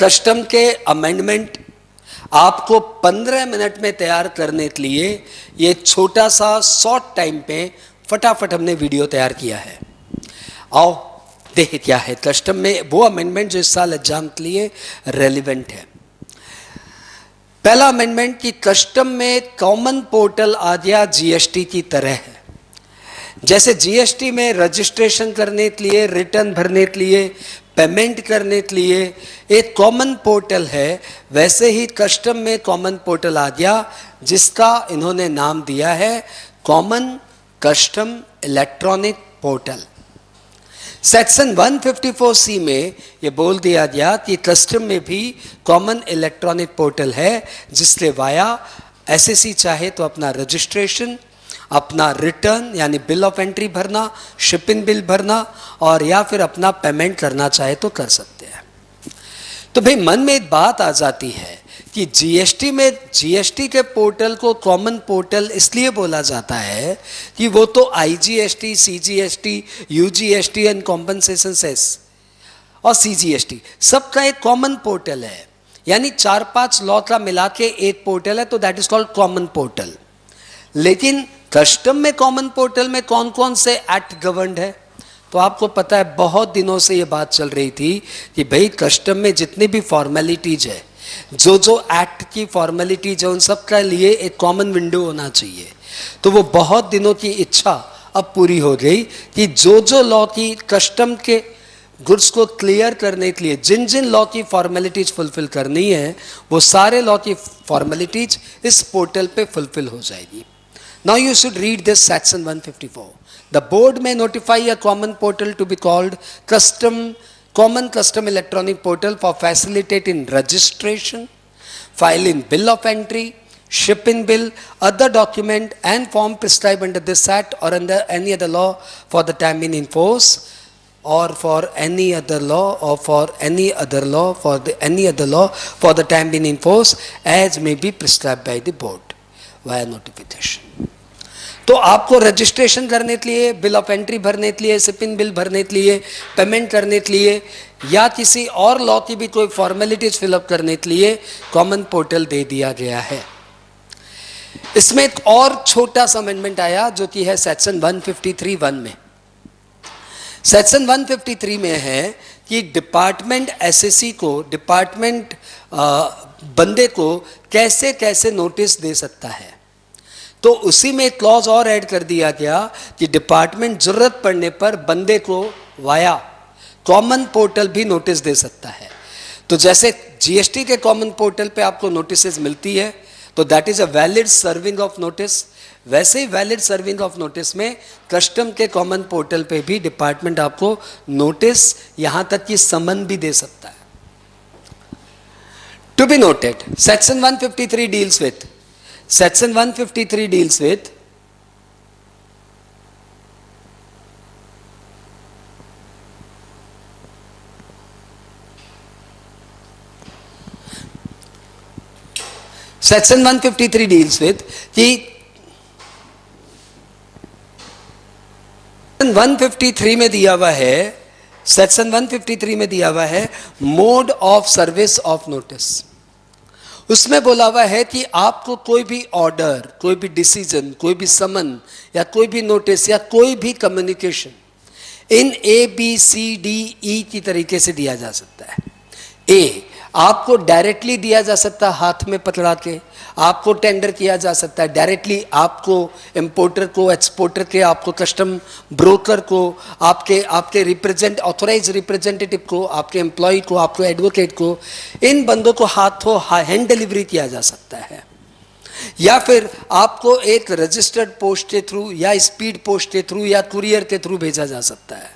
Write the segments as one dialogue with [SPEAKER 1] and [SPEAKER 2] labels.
[SPEAKER 1] Custom के amendment आपको 15 minute में तैयार करने के लिए ये छोटा सा शॉर्ट टाइम पे फटाफट हमने वीडियो तैयार किया है। आओ देखें क्या है कस्टम में वो अमेंडमेंट जो इस साल एग्जाम के लिए रेलिवेंट है। पहला अमेंडमेंट कि कस्टम में कॉमन पोर्टल आ गया जीएसटी की तरह है। जैसे जीएसटी में रजिस्ट्रेशन करने के लिए, रिटर्न भरने के लिए, पेमेंट करने के लिए एक कॉमन पोर्टल है, वैसे ही कस्टम में कॉमन पोर्टल आ गया जिसका इन्होंने नाम दिया है common custom electronic portal. Section 154C में ये बोल दिया गया कि कस्टम में भी कॉमन इलेक्ट्रॉनिक पोर्टल है जिससे वाया एसएससी चाहे तो अपना रजिस्ट्रेशन, अपना रिटर्न यानी बिल ऑफ एंट्री भरना, शिपिंग बिल भरना और या फिर अपना पेमेंट करना चाहे तो कर सकते हैं। तो भाई मन में एक बात आ जाती है कि जीएसटी में जीएसटी के पोर्टल को कॉमन पोर्टल इसलिए बोला जाता है कि वो तो IGST, CGST, UGST and compensation cess और सीजीएसटी सबका एक कॉमन पोर्टल है, यानी 4-5 लॉ का मिला के एक पोर्टल है, तो that is called common portal. लेकिन कस्टम में कॉमन पोर्टल में कौन कौन से एक्ट गवर्नड है? तो आपको पता है बहुत दिनों से ये बात चल रही थी कि भाई कस्टम में जितनी भी फॉर्मेलिटीज है, जो एक्ट की फॉर्मेलिटीज है, उन सब के लिए एक कॉमन विंडो होना चाहिए। तो वो बहुत दिनों की इच्छा अब पूरी हो गई कि जो लॉ की कस्टम के गुड्स को क्लियर करने के लिए जिन जिन लॉ की फॉर्मेलिटीज फुलफिल करनी है, वो सारे लॉ की फॉर्मेलिटीज इस पोर्टल पे फुलफिल हो जाएगी। Now you should read this section 154. The board may notify a common portal to be called Common Custom Electronic Portal for facilitating registration, filing bill of entry, shipping bill, other document and form prescribed under this act or under any other law for the time being in force, or for any other law or for any other law for any other law for the time being in force as may be prescribed by the board via notification. तो आपको registration करने के लिए, bill of entry भरने के लिए, shipping bill भरने के लिए, पेमेंट करने के लिए या किसी और लॉ की भी कोई फॉर्मेलिटीज फिलअप करने के लिए कॉमन पोर्टल दे दिया गया है। इसमें एक और छोटा सा अमेंडमेंट आया जो कि है सेक्शन 153(1) में। सेक्शन 153 में है कि डिपार्टमेंट एसएससी को, डिपार्टमेंट बंदे को कैसे कैसे नोटिस दे सकता है। तो उसी में एक क्लॉज और ऐड कर दिया गया कि डिपार्टमेंट जरूरत पड़ने पर बंदे को वाया कॉमन पोर्टल भी नोटिस दे सकता है। तो जैसे जीएसटी के कॉमन पोर्टल पे आपको नोटिसेस मिलती है तो that is a valid serving of notice, वैसे ही वैलिड सर्विंग ऑफ नोटिस में कस्टम के कॉमन पोर्टल पे भी डिपार्टमेंट आपको नोटिस, यहां तक कि समन भी दे सकता है। To be noted, section 153 deals with Section 153 deals with Section 153 deals with कि 153 में दिया हुआ है, सेक्शन 153 में दिया हुआ है mode of service of notice. उसमें बोला हुआ है कि आपको कोई भी ऑर्डर, कोई भी डिसीजन, कोई भी समन या कोई भी नोटिस या कोई भी कम्युनिकेशन इन ABCDE की तरीके से दिया जा सकता है। ए, आपको डायरेक्टली दिया जा सकता है हाथ में पकड़ा के, आपको टेंडर किया जा सकता है डायरेक्टली, आपको इंपोर्टर को, एक्सपोर्टर के, आपको कस्टम ब्रोकर को, आपके रिप्रेजेंट ऑथोराइज रिप्रेजेंटेटिव को, आपके एम्प्लॉय को, आपको एडवोकेट को, इन बंदों को हाथों हैंड डिलीवरी किया जा सकता है। या फिर आपको एक रजिस्टर्ड पोस्ट के थ्रू या स्पीड पोस्ट के थ्रू या कुरियर के थ्रू भेजा जा सकता है,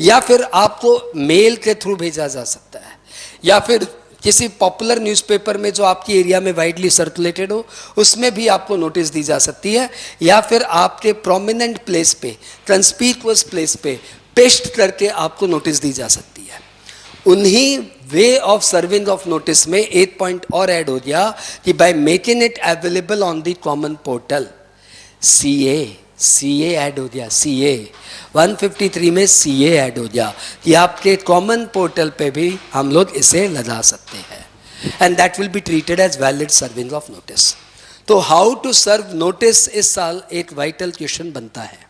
[SPEAKER 1] या फिर आपको मेल के थ्रू भेजा जा सकता है, या फिर किसी पॉपुलर न्यूज़पेपर में जो आपकी एरिया में वाइडली सर्कुलेटेड हो उसमें भी आपको नोटिस दी जा सकती है, या फिर आपके प्रोमिनेंट प्लेस पे, कंस्पीकुअस प्लेस पे पेस्ट करके आपको नोटिस दी जा सकती है। उन्हीं way of serving of notice में एक पॉइंट और ऐड हो गया कि bye making it available on the common portal, CA CA add हो गया, CA 153 में CA ऐड हो गया कि आपके कॉमन पोर्टल पे भी हम लोग इसे लगा सकते हैं, and that will be treated as valid serving of notice. तो हाउ टू सर्व नोटिस इस साल एक वाइटल क्वेश्चन बनता है।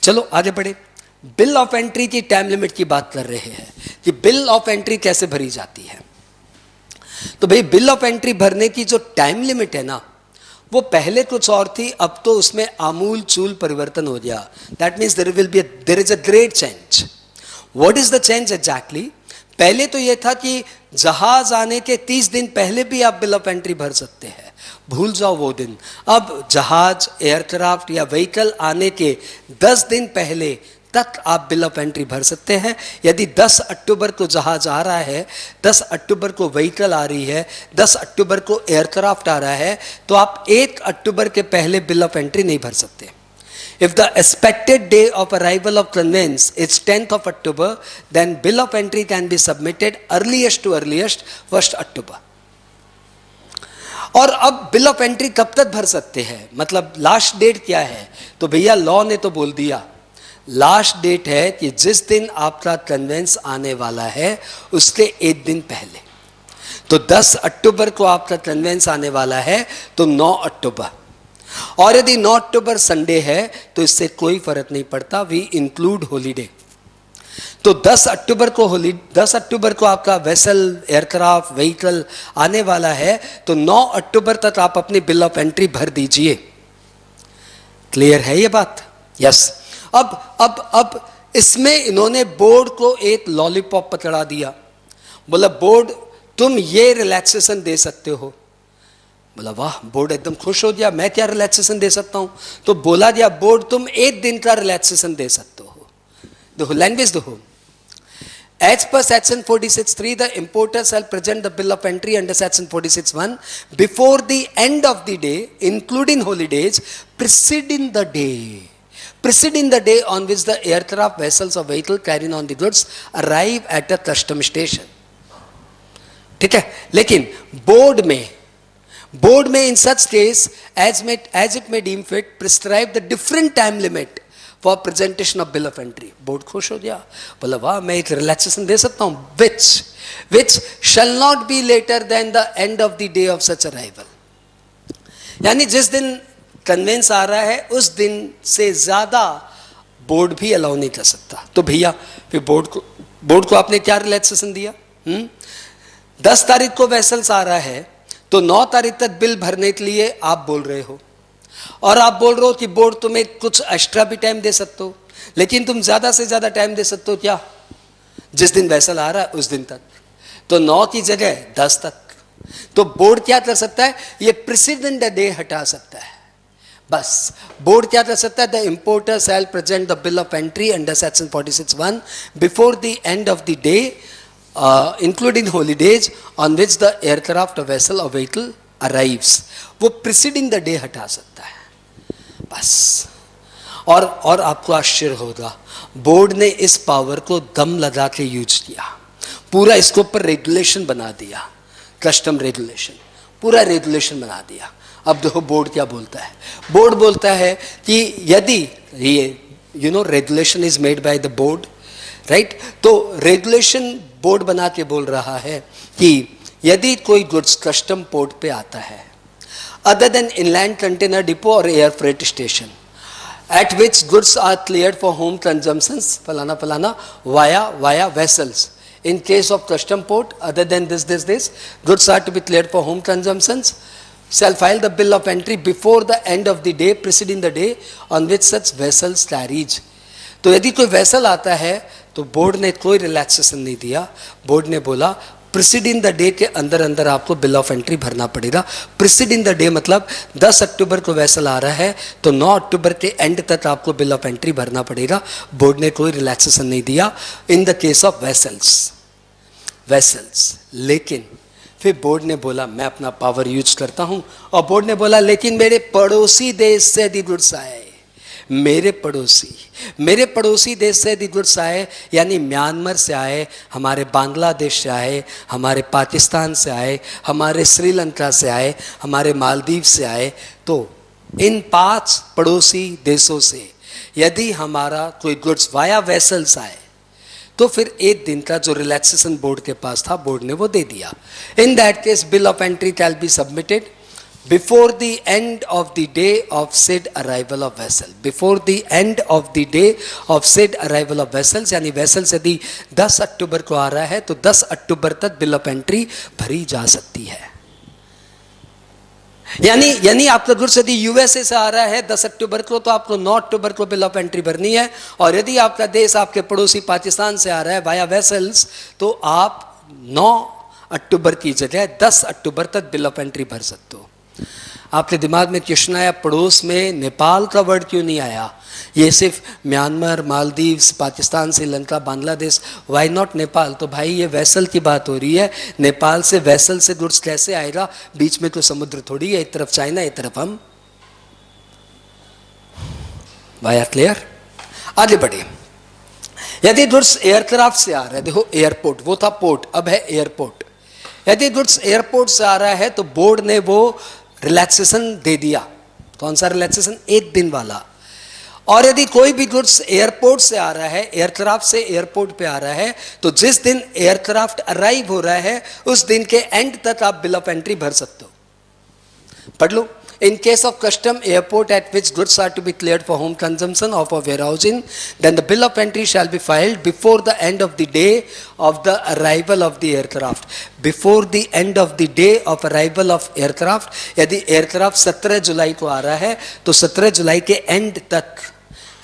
[SPEAKER 1] चलो आगे बढ़े। बिल ऑफ एंट्री की टाइम लिमिट की बात कर रहे हैं कि बिल ऑफ एंट्री कैसे भरी जाती है। तो भाई बिल ऑफ एंट्री भरने की जो टाइम लिमिट है ना, वो पहले कुछ और थी, अब तो उसमें आमूल चूल परिवर्तन हो गया। That means there is a great change. What is the change exactly? पहले तो यह था कि जहाज आने के 30 दिन पहले भी आप बिल ऑफ एंट्री भर सकते हैं, भूल जाओ वो दिन। अब जहाज, एयरक्राफ्ट या व्हीकल आने के 10 दिन पहले तक आप बिल ऑफ एंट्री भर सकते हैं। यदि 10 अक्टूबर को जहाज आ रहा है, 10 अक्टूबर को व्हीकल आ रही है, 10 अक्टूबर को एयरक्राफ्ट आ रहा है, तो आप 1 अक्टूबर के पहले बिल ऑफ एंट्री नहीं भर सकते। If the expected day of arrival of conveyance is 10th of October, then bill of entry can be submitted earliest to earliest 1st October. और अब बिल ऑफ एंट्री कब तक भर सकते हैं, मतलब लास्ट डेट क्या है? तो भैया लॉ ने तो बोल दिया, लास्ट डेट है कि जिस दिन आपका कन्वेंस आने वाला है उसके 1 दिन पहले। तो 10 अक्टूबर को आपका कन्वेंस आने वाला है तो 9 अक्टूबर, और यदि 9 अक्टूबर संडे है तो इससे कोई फर्क नहीं पड़ता, वी इंक्लूड हॉलीडे। तो 10 अक्टूबर को आपका वेसल, एयरक्राफ्ट, व्हीकल आने वाला है, तो 9 अक्टूबर तक आप अपनी बिल ऑफ एंट्री भर दीजिए। क्लियर है ये बात? यस। अब इसमें इन्होंने बोर्ड को एक लॉलीपॉप पकड़ा दिया। बोला बोर्ड तुम ये रिलैक्सेशन दे सकते हो। बोला वाह, बोर्ड एकदम खुश हो गया, मैं क्या रिलैक्सेशन दे सकता हूं? तो बोला गया बोर्ड तुम 1 दिन का रिलैक्सेशन दे सकते हो। देखो लैंग्वेज देखो, As per section 46(3), the importer shall present the bill of entry under section 46(1) before the end of the day, including holidays, preceding the day on which the aircraft, vessels or vehicle carrying on the goods arrive at the custom station. ठीक है, लेकिन board में in such case as it may deem fit prescribe the different time limit for presentation of bill of entry. Board खुश हो गया, बोला वाह मैं एक रिलैक्सेशन दे सकता हूं, which shall not be later than the end of the day of such arrival. यानी जिस दिन कन्वेंस आ रहा है उस दिन से ज्यादा बोर्ड भी अलाउ नहीं कर सकता। तो भैया फिर बोर्ड को आपने क्या रिलैक्सेशन दिया? 10 तारीख को वेसल्स आ रहा है तो 9 तारीख तक बिल भरने के लिए आप बोल रहे हो, और आप बोल रहे हो कि बोर्ड तुम्हें कुछ एक्स्ट्रा भी टाइम दे सकते हो, लेकिन तुम ज्यादा से ज्यादा टाइम दे सकते हो क्या? जिस दिन वेसल आ रहा है उस दिन तक। तो 9 की जगह 10 तक। तो बोर्ड क्या कर सकता है? ये प्रेसिडेंट डे हटा सकता है। बस बोर्ड क्या कर सकता है? The importer shall present the bill of entry under section 46(1) before the end of the day including holidays on which the aircraft vessel or vehicle arrives. वो प्रिसीडिंग द डे हटा सकता है बस। और आपको आश्चर्य होगा, बोर्ड ने इस पावर को दम लगा के यूज किया, पूरा इसके ऊपर रेगुलेशन बना दिया, कस्टम रेगुलेशन, पूरा रेगुलेशन बना दिया। अब देखो बोर्ड क्या बोलता है। बोर्ड बोलता है कि यदि ये regulation is made by the board, right? तो रेगुलेशन बोर्ड बना के बोल रहा है कि यदि कोई गुड्स कस्टम पोर्ट पे आता है other than inland container depot और air freight station at which goods are cleared for home consumptions falana via vessels, in case of custom port other than this goods are to be cleared for home consumptions, shall file the bill of entry before the end of the day preceding the day on which such vessels carriage. तो यदि कोई vessel आता है तो board ने कोई relaxation नहीं दिया। बोर्ड ने बोला प्रिसीडिंग द डे के अंदर आपको बिल ऑफ एंट्री भरना पड़ेगा। प्रिसीडिंग द डे मतलब 10 अक्टूबर को वेसल आ रहा है तो 9 अक्टूबर के एंड तक आपको बिल ऑफ एंट्री भरना पड़ेगा। बोर्ड ने कोई रिलैक्सेशन नहीं दिया in the case of vessels. लेकिन फिर बोर्ड ने बोला मैं अपना पावर यूज करता हूं, और बोर्ड ने बोला लेकिन मेरे पड़ोसी देश से यदि गुड्स आए, मेरे पड़ोसी देश से यदि गुड्स आए, यानी म्यांमार से आए, हमारे बांग्लादेश से आए, हमारे पाकिस्तान से आए, हमारे श्रीलंका से आए, हमारे मालदीव से आए, तो इन 5 पड़ोसी देशों से यदि हमारा कोई गुड्स वाया वेसल्स आए तो फिर 1 दिन का जो रिलैक्सेशन बोर्ड के पास था, बोर्ड ने वो दे दिया. In that case bill of entry can be submitted before the end of the day of said arrival of vessel. Before the end of the day of said arrival of vessels, यानी vessels यदि 10 अक्टूबर को आ रहा है तो 10 अक्टूबर तक bill of entry भरी जा सकती है. यानी आपका गुड्स यदि यूएसए से आ रहा है 10 अक्टूबर को तो आपको 9 अक्टूबर को बिल ऑफ एंट्री भरनी है. और यदि आपका देश आपके पड़ोसी पाकिस्तान से आ रहा है वाया वेसल्स तो आप 9 अक्टूबर की जगह 10 अक्टूबर तक बिल ऑफ एंट्री भर सकते हो. आपके दिमाग में क्वेश्चन आया पड़ोस में नेपाल का वर्ड क्यों नहीं आया? ये सिर्फ Myanmar, Maldives, Pakistan, Sri Lanka, Bangladesh, why not Nepal? तो भाई ये वेसल की बात हो रही है. नेपाल से वेसल से गुड्स कैसे आएगा? बीच में तो समुद्र थोड़ी है, एक तरफ चाइना एक तरफ हम. Via clear? आगे बढ़िए. यदि गुड्स एयरक्राफ्ट से आ रहा है, देखो एयरपोर्ट वो था पोर्ट, अब है एयरपोर्ट. यदि गुड्स एयरपोर्ट से आ रहा है तो बोर्ड ने वो रिलैक्सेशन दे दिया. कौन सा रिलैक्सेशन? 1 दिन वाला. और यदि कोई भी गुड्स एयरपोर्ट से आ रहा है, एयरक्राफ्ट से एयरपोर्ट पे आ रहा है, तो जिस दिन एयरक्राफ्ट अराइव हो रहा है उस दिन के एंड तक आप बिल ऑफ एंट्री भर सकते हो. पढ़ लो. In case of custom airport at which goods are to be cleared for home consumption or for warehousing, then the bill of entry shall be filed before the end of the day of the arrival of the aircraft. Before the end of the day of arrival of aircraft. यदि aircraft 17 जुलाई को आ रहा है तो 17 जुलाई के and तक,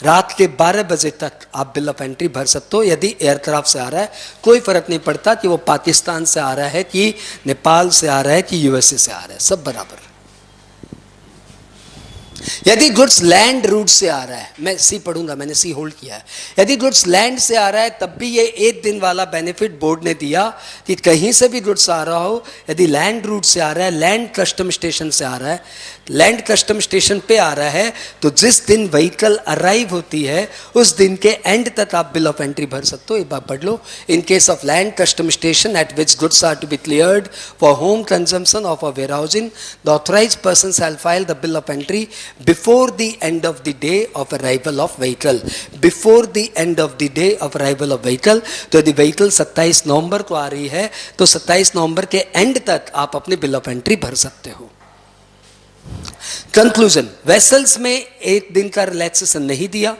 [SPEAKER 1] रात के 12 बजे तक आप बिल ऑफ एंट्री भर सकते हो. यदि एयरक्राफ्ट से आ रहा है, कोई फर्क नहीं पड़ता कि वो पाकिस्तान से आ रहा है कि नेपाल से आ रहा है कि यूएसए से आ रहा है, सब बराबर. यदि गुड्स लैंड रूट से आ रहा है, मैं सी पढ़ूंगा, मैंने सी होल्ड किया है. यदि गुड्स लैंड से आ रहा है तब भी ये 1 दिन वाला बेनिफिट बोर्ड ने दिया कि कहीं से भी गुड्स आ रहा हो, यदि लैंड रूट से आ रहा है, लैंड कस्टम स्टेशन से आ रहा है, लैंड कस्टम स्टेशन पे आ रहा है, तो जिस दिन व्हीकल अराइव होती है उस दिन के एंड तक आप बिल ऑफ एंट्री भर सकते हो. एक बार पढ़ लो. In case of land custom station at which goods are to be cleared for home consumption और for warehousing, the authorised person shall file the bill of entry before the end of the day of arrival of vehicle. Before the end of the day of arrival of vehicle. तो यदि vehicle 27 नवंबर को आ रही है तो 27 नवंबर के and तक आप अपने बिल ऑफ एंट्री भर सकते हो. कंक्लूजन. वेसल्स में 1 दिन का रिलैक्सेशन नहीं दिया,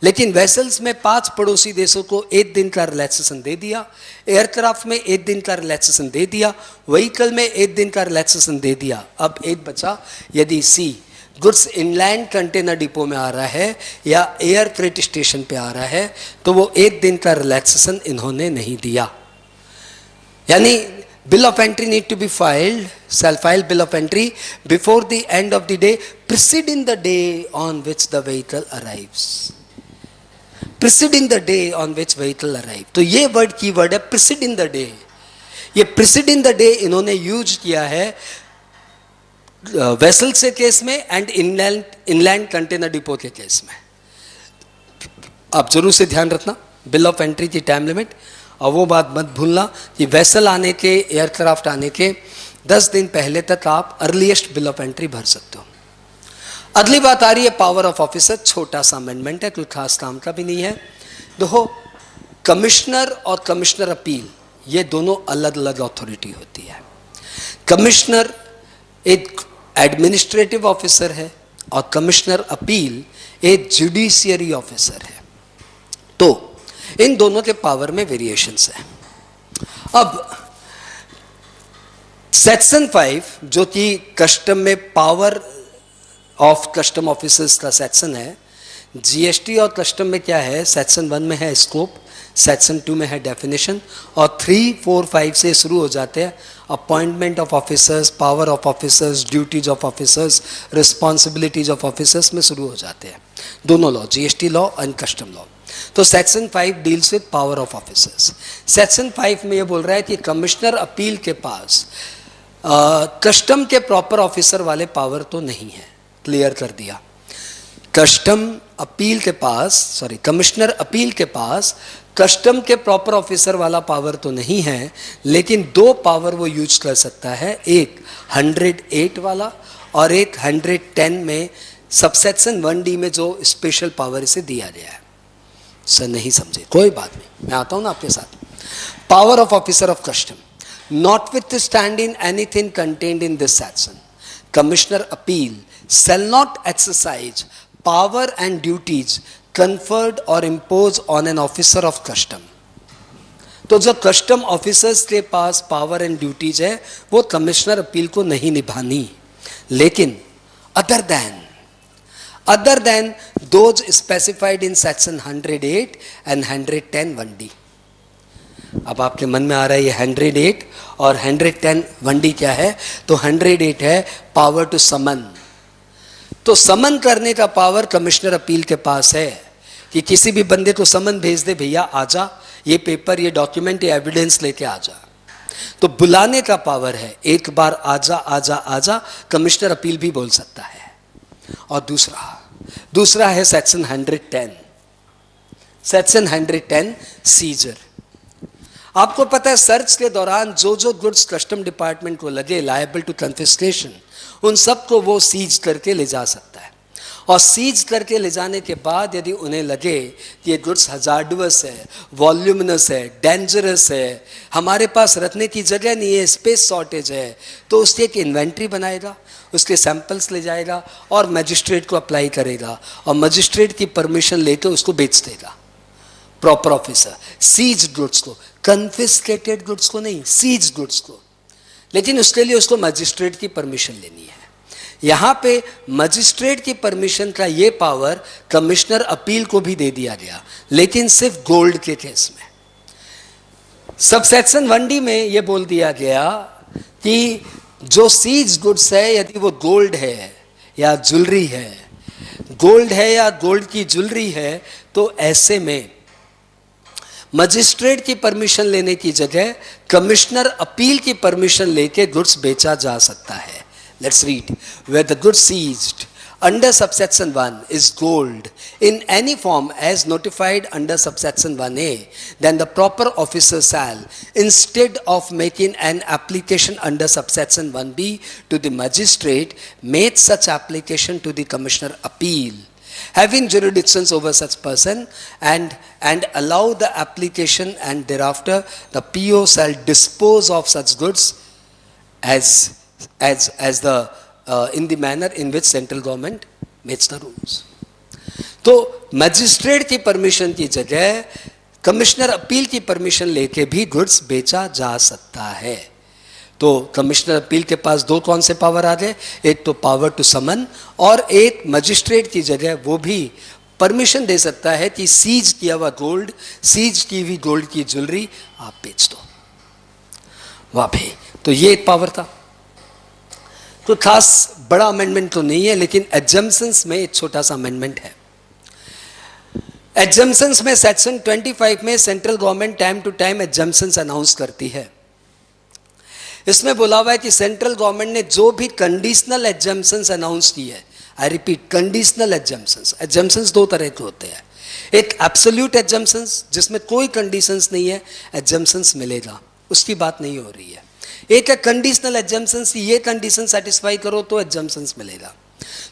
[SPEAKER 1] लेकिन वेसल्स में 5 पड़ोसी देशों को 1 दिन का रिलैक्सेशन दे दिया. एयरक्राफ्ट में 1 दिन का रिलैक्सेशन दे दिया. व्हीकल में 1 दिन का रिलैक्सेशन दे दिया. अब एक बचा. यदि सी गुड्स इनलैंड कंटेनर डिपो में आ रहा है या एयर फ्रेट स्टेशन पे आ रहा है तो वो 1 दिन का रिलैक्सेशन इन्होंने नहीं दिया. यानी bill of entry need to be filed, shall file bill of entry before the end of the day preceding the day on which the vehicle arrives. Preceding the day on which vehicle arrive. तो ये word की word है preceding the day. ये preceding the day इन्होंने use किया है vessel से case में एंड इनलैंड कंटेनर डिपो के केस में. आप जरूर से ध्यान रखना बिल ऑफ एंट्री की टाइम लिमिट. और वो बात मत भूलना कि वेसल आने के, एयरक्राफ्ट आने के 10 दिन पहले तक आप अर्लीस्ट बिल ऑफ एंट्री भर सकते हो. अगली बात आ रही है पावर ऑफ ऑफिसर. छोटा सा अमेंडमेंट है, कोई खास काम का भी नहीं है. देखो, कमिश्नर और कमिश्नर अपील ये दोनों अलग अलग अथॉरिटी होती है. कमिश्नर एक एडमिनिस्ट्रेटिव ऑफिसर है और कमिश्नर अपील एक जुडिशियरी ऑफिसर है. तो इन दोनों के पावर में वेरिएशंस है. अब सेक्शन 5 जो कि कस्टम में पावर ऑफ कस्टम ऑफिसर्स का सेक्शन है, जीएसटी और कस्टम में क्या है, सेक्शन 1 में है स्कोप, सेक्शन 2 में है डेफिनेशन और 3, 4, 5 से शुरू हो जाते हैं appointment of officers, power of officers, duties of officers, responsibilities of officers में शुरू हो जाते हैं दोनों law, GST law and custom law. तो section 5 deals with power of officers. Section 5 में ये बोल रहा है कि कमिश्नर अपील के पास कस्टम के प्रॉपर ऑफिसर वाले पावर तो नहीं है. क्लियर कर दिया. कमिश्नर अपील के पास कस्टम के प्रॉपर ऑफिसर वाला पावर तो नहीं है, लेकिन दो पावर वो यूज कर सकता है, एक 108 वाला और एक 110 में सबसेक्शन 1D में जो स्पेशल पावर इसे दिया गया है। सर नहीं समझे, कोई बात नहीं, मैं आता हूं ना आपके साथ। Power of officer of custom, notwithstanding anything contained in this section, Commissioner Appeal shall not exercise power and duties conferred or imposed on an officer of custom. तो जो कस्टम ऑफिसर्स के पास पावर एंड ड्यूटीज है वो commissioner appeal को नहीं निभानी, लेकिन other than those specified in section 108 and 110 1D। अब आपके मन में आ रहा है ये 108 और 110 1D क्या है? तो 108 है पावर टू समन। तो समन करने का पावर कमिश्नर अपील के पास है कि किसी भी बंदे को समन भेज दे, भैया आजा, ये पेपर, ये डॉक्यूमेंट, ये एविडेंस लेके आजा। तो बुलाने का पावर है, एक बार आजा आजा आजा कमिश्नर अपील भी बोल सकता है। और दूसरा है सेक्शन 110, सेक्शन 110 सीजर। आपको पता है सर्च के दौरान जो जो गुड्स कस्टम डिपार्टमेंट को लगे लायबल टू कन्फिस्केशन, उन सब को वो सीज करके ले जा सकता है। और सीज करके ले जाने के बाद यदि उन्हें लगे कि ये गुड्स हजार्डवस है, वॉल्यूमिनस है, डेंजरस है, हमारे पास रखने की जगह नहीं है, स्पेस शॉर्टेज है, तो उसकी एक इन्वेंट्री बनाएगा, उसके सैंपल्स ले जाएगा और मजिस्ट्रेट को अप्लाई करेगा और मजिस्ट्रेट की परमिशन लेकर उसको बेच देगा। प्रॉपर ऑफिसर सीज गुड्स को, कन्फिस्केटेड गुड्स को नहीं, सीज गुड्स को, लेकिन उसके लिए उसको मजिस्ट्रेट की परमिशन लेनी है। यहां पे मजिस्ट्रेट की परमिशन का ये पावर कमिश्नर अपील को भी दे दिया गया, लेकिन सिर्फ गोल्ड के केस में। सबसेक्शन 1D में ये बोल दिया गया कि जो सीज गुड्स है, यदि वो गोल्ड है या ज्वेलरी है, गोल्ड है या गोल्ड की ज्वेलरी है, तो ऐसे में मजिस्ट्रेट की परमिशन लेने की जगह कमिश्नर अपील की परमिशन लेके गुड्स बेचा जा सकता है। Let's read, where the goods seized under subsection 1 is gold in any form as notified under subsection 1A, then the proper officer shall, instead of making an application under subsection 1B to the magistrate, make such application to the commissioner appeal, having jurisdictions over such person, and allow the application, and thereafter the PO shall dispose of such goods as the in the manner in which central government makes the rules. तो magistrate की permission की जगह commissioner appeal की permission लेके भी goods बेचा जा सकता है। तो कमिश्नर अपील के पास दो कौन से पावर आ गए? एक तो पावर टू समन, और एक मजिस्ट्रेट की जगह वो भी परमिशन दे सकता है कि सीज किया हुआ गोल्ड, सीज की हुई गोल्ड की ज्वेलरी आप बेच दो। वाह भाई, तो ये एक पावर था। तो खास बड़ा अमेंडमेंट तो नहीं है, लेकिन एग्जम्पशंस में एक छोटा सा अमेंडमेंट है। एग्जम्पशंस में सेक्शन 25 में central government time to time exemptions announce करती है। इसमें बोला हुआ है कि सेंट्रल गवर्नमेंट ने जो भी कंडीशनल एग्जम्पशंस अनाउंस की है, I repeat, conditional exemptions. Exemptions दो तरह के होते हैं, एक एब्सोल्यूट एग्जम्पशंस जिसमें कोई कंडीशंस नहीं है, एग्जम्पशंस मिलेगा, उसकी बात नहीं हो रही है। एक है कंडीशनल एग्जम्पशंस, ये कंडीशन सेटिस्फाई करो तो एग्जम्पशंस मिलेगा।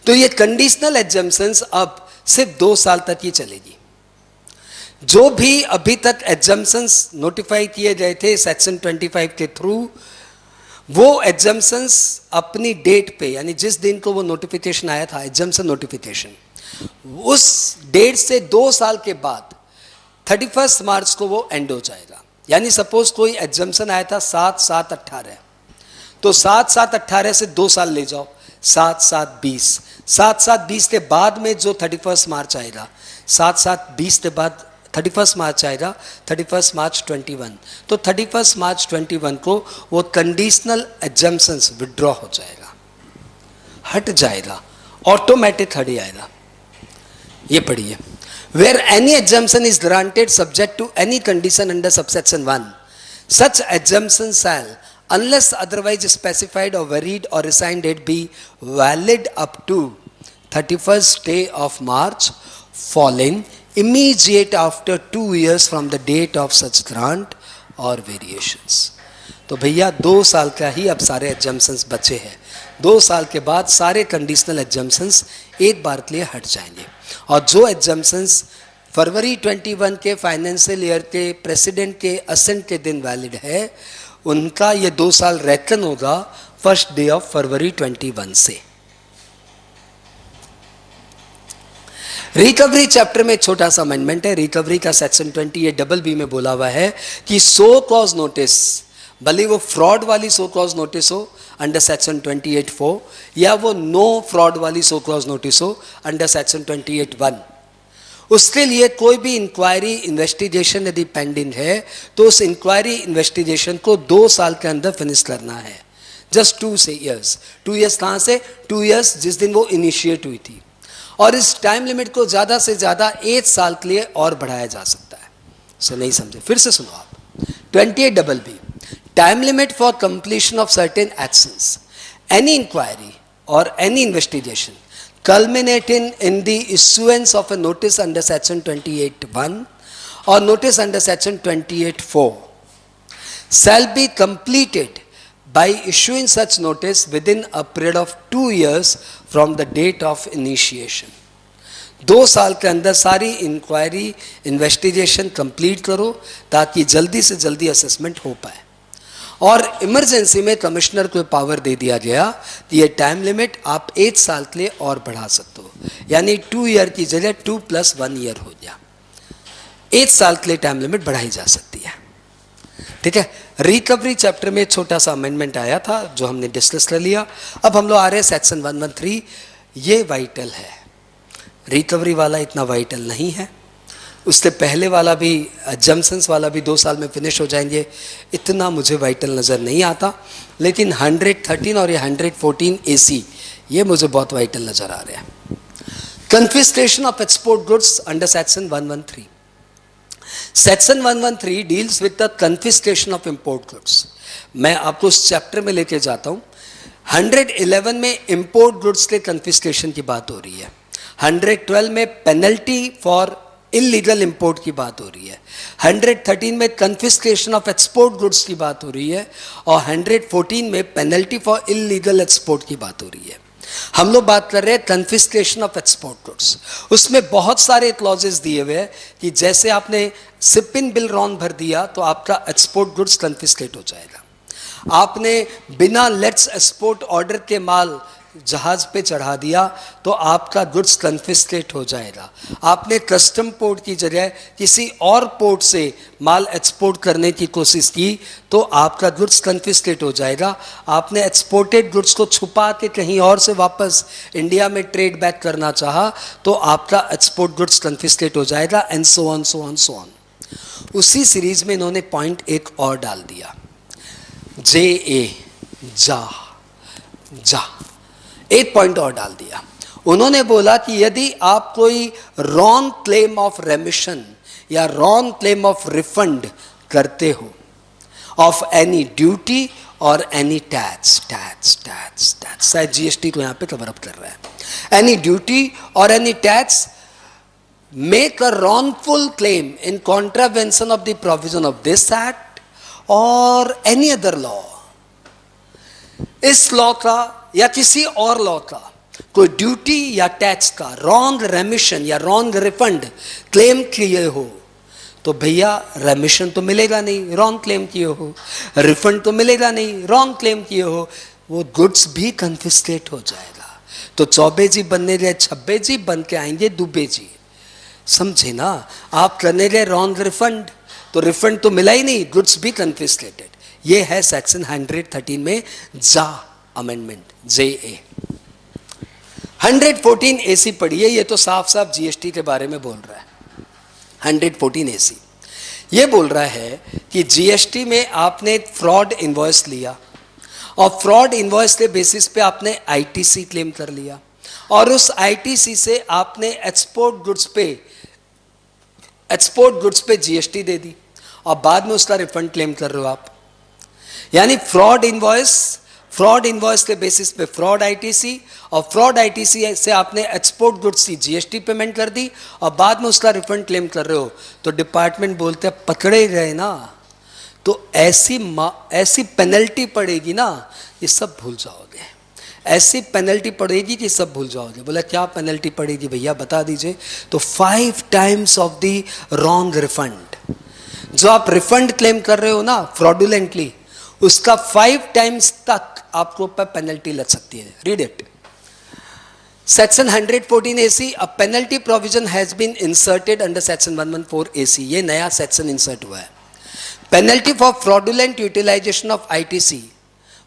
[SPEAKER 1] तो ये कंडीशनल एग्जम्पशंस अब सिर्फ 2 साल तक ही चलेगी। जो भी अभी तक एग्जम्पशंस नोटिफाई किए गए थे सेक्शन 25 के थ्रू, वो एग्जम्पशंस अपनी डेट पे, यानी जिस दिन को वो नोटिफिकेशन आया था, एग्जम्पशन नोटिफिकेशन, उस डेट से 2 साल के बाद 31 मार्च को वो एंड हो जाएगा। यानी सपोज कोई एग्जम्पशन आया था 7/7/18, तो 7/7/18 से 2 साल ले जाओ, 7/7/20, 7/7/20 के बाद में जो 31 मार्च आएगा, 7/7/20 के बाद 31 मार्च आएगा, 31 मार्च 21, तो 31 मार्च 21 को वो कंडीशनल एग्जम्पशंस विड्रॉ हो जाएगा, हट जाएगा, ऑटोमेटिक हट जाएगा। ये पढ़िए, where any exemption is granted subject to any condition under subsection 1, such exemption shall, unless otherwise specified or varied or assigned date, be valid up to 31st day of March falling immediate after 2 years from the date of such grant or variations. तो भैया 2 साल का ही अब सारे exemptions बचे हैं. 2 साल के बाद सारे कंडीशनल एग्जम्पशंस एक बार के लिए हट जाएंगे और जो एग्जम्पशंस फरवरी 21 के फाइनेंशियल ईयर के प्रेसिडेंट के असेंट के दिन वैलिड है उनका ये 2 साल रेकन होगा फर्स्ट डे ऑफ फरवरी 21 से. रिकवरी चैप्टर में छोटा सा अमेंडमेंट है. रिकवरी का सेक्शन 28BB में बोला हुआ है कि सो क्लॉज नोटिस, भले वो फ्रॉड वाली सो क्लॉज नोटिस हो अंडर सेक्शन 28(4) या वो नो फ्रॉड वाली सो क्लॉज नोटिस हो अंडर सेक्शन 28(1), उसके लिए कोई भी इंक्वायरी इन्वेस्टिगेशन यदि पेंडिंग है तो उस इंक्वायरी इन्वेस्टिगेशन को 2 साल के अंदर फिनिश करना है. Just 2 years. 2 years कहाँ से? 2 years जिस दिन वो इनिशिएट हुई थी. और इस टाइम लिमिट को ज़्यादा से ज़्यादा 1 साल के लिए और बढ़ाया जा सकता है. सो नहीं समझे, फिर से सुनो आप. 28BB, time limit for completion of certain actions, any inquiry और any investigation culminating in the issuance of a notice under section 28(1) or notice under section 28(4) shall be completed by issuing such notice within a period of 2 years from the date of initiation. 2 साल के अंदर सारी inquiry investigation complete करो ताकि जल्दी से जल्दी assessment हो पाए. और इमरजेंसी में कमिश्नर को पावर दे दिया गया कि ये टाइम लिमिट आप 1 साल के लिए और बढ़ा सकते हो, यानी 2 ईयर की जगह 2 + 1 ईयर हो गया. 1 साल के लिए टाइम लिमिट बढ़ाई जा सकती है. ठीक है. रिकवरी चैप्टर में छोटा सा अमेंडमेंट आया था जो हमने डिस्कस कर लिया. अब हम लोग आ रहे हैं सेक्शन 113. ये वाइटल है. रिकवरी वाला इतना वाइटल नहीं है. उससे पहले वाला भी जम्पसन्स वाला भी 2 साल में फिनिश हो जाएंगे. इतना मुझे वाइटल नज़र नहीं आता, लेकिन 113 और ये 114 AC ये मुझे बहुत वाइटल नज़र आ रहे हैं. Confiscation of export goods under section 113. Section 113 deals with the confiscation of import goods. मैं आपको उस चैप्टर में लेके जाता हूँ. 111 में इंपोर्ट गुड्स के कन्फिस्केशन की बात हो रही है. 112 में पेनल्टी फॉर इलीगल इंपोर्ट की बात हो रही है. 113 में कन्फिस्केशन ऑफ एक्सपोर्ट गुड्स की बात हो रही है और 114 में पेनल्टी फॉर इलीगल एक्सपोर्ट की बात हो रही है. हम लोग बात कर रहे हैं कन्फिस्केशन ऑफ एक्सपोर्ट गुड्स. उसमें बहुत सारे क्लॉजेस दिए हुए हैं कि जैसे आपने शिपिंग बिल रॉन्ग भर दिया तो आपका एक्सपोर्ट गुड्स कन्फिस्केट हो जाएगा. आपने बिना लेट्स एक्सपोर्ट ऑर्डर के माल जहाज पे चढ़ा दिया तो आपका गुड्स कन्फिस्केट हो जाएगा. आपने कस्टम पोर्ट की जगह किसी और पोर्ट से माल एक्सपोर्ट करने की कोशिश की तो आपका गुड्स कन्फिस्केट हो जाएगा. आपने एक्सपोर्टेड गुड्स को छुपा के कहीं और से वापस इंडिया में ट्रेड बैक करना चाहा तो आपका एक्सपोर्ट गुड्स कन्फिस्केट हो जाएगा. And so on so on so on. उसी सीरीज में इन्होंने पॉइंट एक और डाल दिया. JA, जा एक पॉइंट और डाल दिया. उन्होंने बोला कि यदि आप कोई रॉन्ग क्लेम ऑफ रेमिशन या रॉन्ग क्लेम ऑफ रिफंड करते हो ऑफ एनी ड्यूटी और एनी टैक्स, शायद GST को यहां पे कवर अप कर रहा है. एनी ड्यूटी और any tax make a wrongful claim in contravention of the provision of this act और एनी अदर लॉ. इस लॉ का या किसी और लॉ का कोई ड्यूटी या टैक्स का रॉन्ग रेमिशन या रॉन्ग रिफंड क्लेम किए हो तो भैया रेमिशन तो मिलेगा नहीं, रॉन्ग क्लेम किए हो. रिफंड तो मिलेगा नहीं, रॉन्ग क्लेम किए हो. वो गुड्स भी कन्फिस्केट हो जाएगा. तो चौबे जी बनने गए छब्बे जी, बन के आएंगे दुबे जी. समझे ना. आप करने गए रॉन्ग रिफंड तो रिफंड तो मिला ही नहीं, गुड्स भी कन्फिस्केटेड. ये है सेक्शन 113 में जा अमेंडमेंट JA. 114 AC पढ़िए. ये तो साफ साफ GST के बारे में बोल रहा है. 114 AC ये बोल रहा है कि GST में आपने फ्रॉड इनवॉइस लिया और फ्रॉड इनवॉइस के बेसिस पे आपने ITC क्लेम कर लिया और उस ITC से आपने एक्सपोर्ट गुड्स पे GST दे दी और बाद में उसका रिफंड क्लेम कर रहे हो आप. यानी फ्रॉड इनवॉइस फ्रॉड इनवॉइस के बेसिस पे फ्रॉड आईटीसी, और फ्रॉड आईटीसी से आपने एक्सपोर्ट गुड्स की जीएसटी पेमेंट कर दी और बाद में उसका रिफंड क्लेम कर रहे हो, तो डिपार्टमेंट बोलते हैं पकड़े ही गए ना, तो ऐसी पेनल्टी पड़ेगी ना, ये सब भूल जाओगे। ऐसी पेनल्टी पड़ेगी कि सब भूल जाओगे। बोला क्या पेनल्टी पड़ेगी भैया बता दीजिए। तो 5 times of the wrong refund, जो आप रिफंड क्लेम कर रहे हो ना फ्रॉडुलेंटली, उसका 5 टाइम्स तक आपको ऊपर पेनल्टी लग सकती है। Read it. Section 114 AC, a penalty provision has been inserted under section 114 AC। ये नया सेक्शन इंसर्ट हुआ है। Penalty for fraudulent utilisation of ITC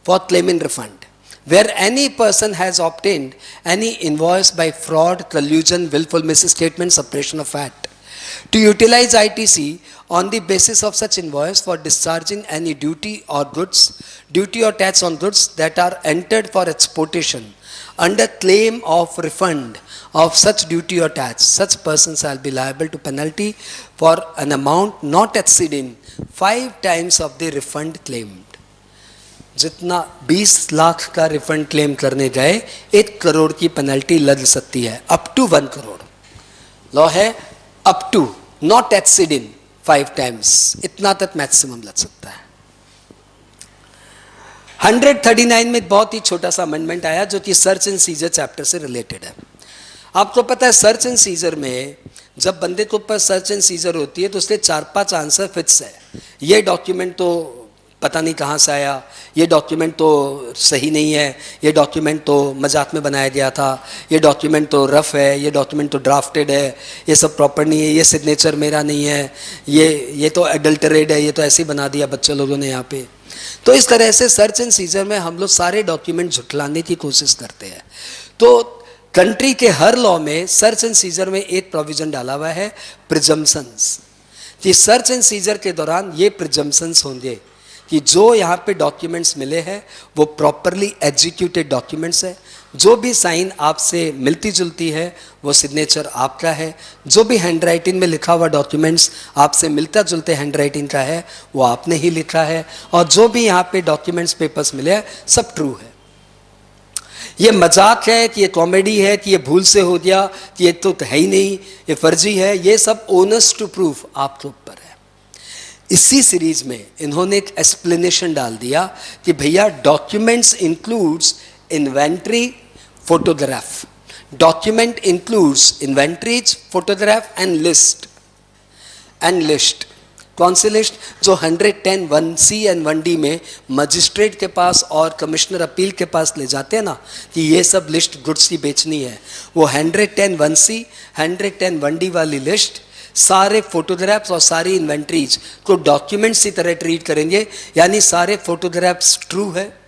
[SPEAKER 1] for claiming refund where any person has obtained any invoice by fraud, collusion, willful misstatement, suppression of fact to utilize ITC on the basis of such invoice for discharging any duty or goods, duty or tax on goods that are entered for exportation under claim of refund of such duty or tax, such person shall be liable to penalty for an amount not exceeding 5 times of the refund claimed। जितना 20 लाख का refund claim करने गए 1 करोड़ की penalty लग सकती है, up to 1 crore. Law है up to, not exceeding 5 times, इतना तक मैक्सिमम लग सकता है। 139 में बहुत ही छोटा सा अमेंडमेंट आया जो कि सर्च एंड सीजर चैप्टर से रिलेटेड है। आपको पता है सर्च एंड सीजर में जब बंदे के ऊपर सर्च एंड सीजर होती है तो उसके 4-5 आंसर फिक्स है। ये डॉक्यूमेंट तो पता नहीं कहाँ से आया, ये डॉक्यूमेंट तो सही नहीं है, ये डॉक्यूमेंट तो मजाक में बनाया गया था, ये डॉक्यूमेंट तो रफ है, ये डॉक्यूमेंट तो ड्राफ्टेड है, ये सब प्रॉपर नहीं है, ये सिग्नेचर मेरा नहीं है, ये तो एडल्टरेड है, ये तो ऐसे ही बना दिया बच्चे लोगों ने यहाँ पे। तो इस तरह से सर्च एंड सीजर में हम लोग सारे डॉक्यूमेंट झुठलाने की कोशिश करते हैं। तो कंट्री के हर लॉ में सर्च एंड सीजर में एक प्रोविजन डाला हुआ है प्रिजम्पशंस, कि सर्च एंड सीजर के दौरान ये प्रिजम्पशंस होंगे कि जो यहाँ पे डॉक्यूमेंट्स मिले हैं वो प्रॉपरली एग्जीक्यूटेड डॉक्यूमेंट्स है, जो भी साइन आपसे मिलती जुलती है वो सिग्नेचर आपका है, जो भी हैंडराइटिंग में लिखा हुआ डॉक्यूमेंट्स आपसे मिलता जुलते हैंडराइटिंग का है वो आपने ही लिखा है, और जो भी यहाँ पे डॉक्यूमेंट्स पेपर्स मिले हैं सब ट्रू है। ये मजाक है कि ये कॉमेडी है कि ये भूल से हो गया कि ये तो है ही नहीं, ये फर्जी है, ये सब ओनर्स टू प्रूफ आपके ऊपर है। इसी सीरीज में इन्होंने एक एक्सप्लेनेशन डाल दिया कि भैया documents includes inventory, photograph, document includes inventories, photograph and list. कौन सी लिस्ट? जो 110 1C एंड 1D में मजिस्ट्रेट के पास और कमिश्नर अपील के पास ले जाते हैं ना कि ये सब लिस्ट गुड्स की बेचनी है, वो 110 1C 110 1D वाली लिस्ट सारे फोटोग्राफ्स और सारी इन्वेंट्रीज को डॉक्यूमेंट्स की तरह ट्रीट करेंगे। यानी सारे फोटोग्राफ्स ट्रू है,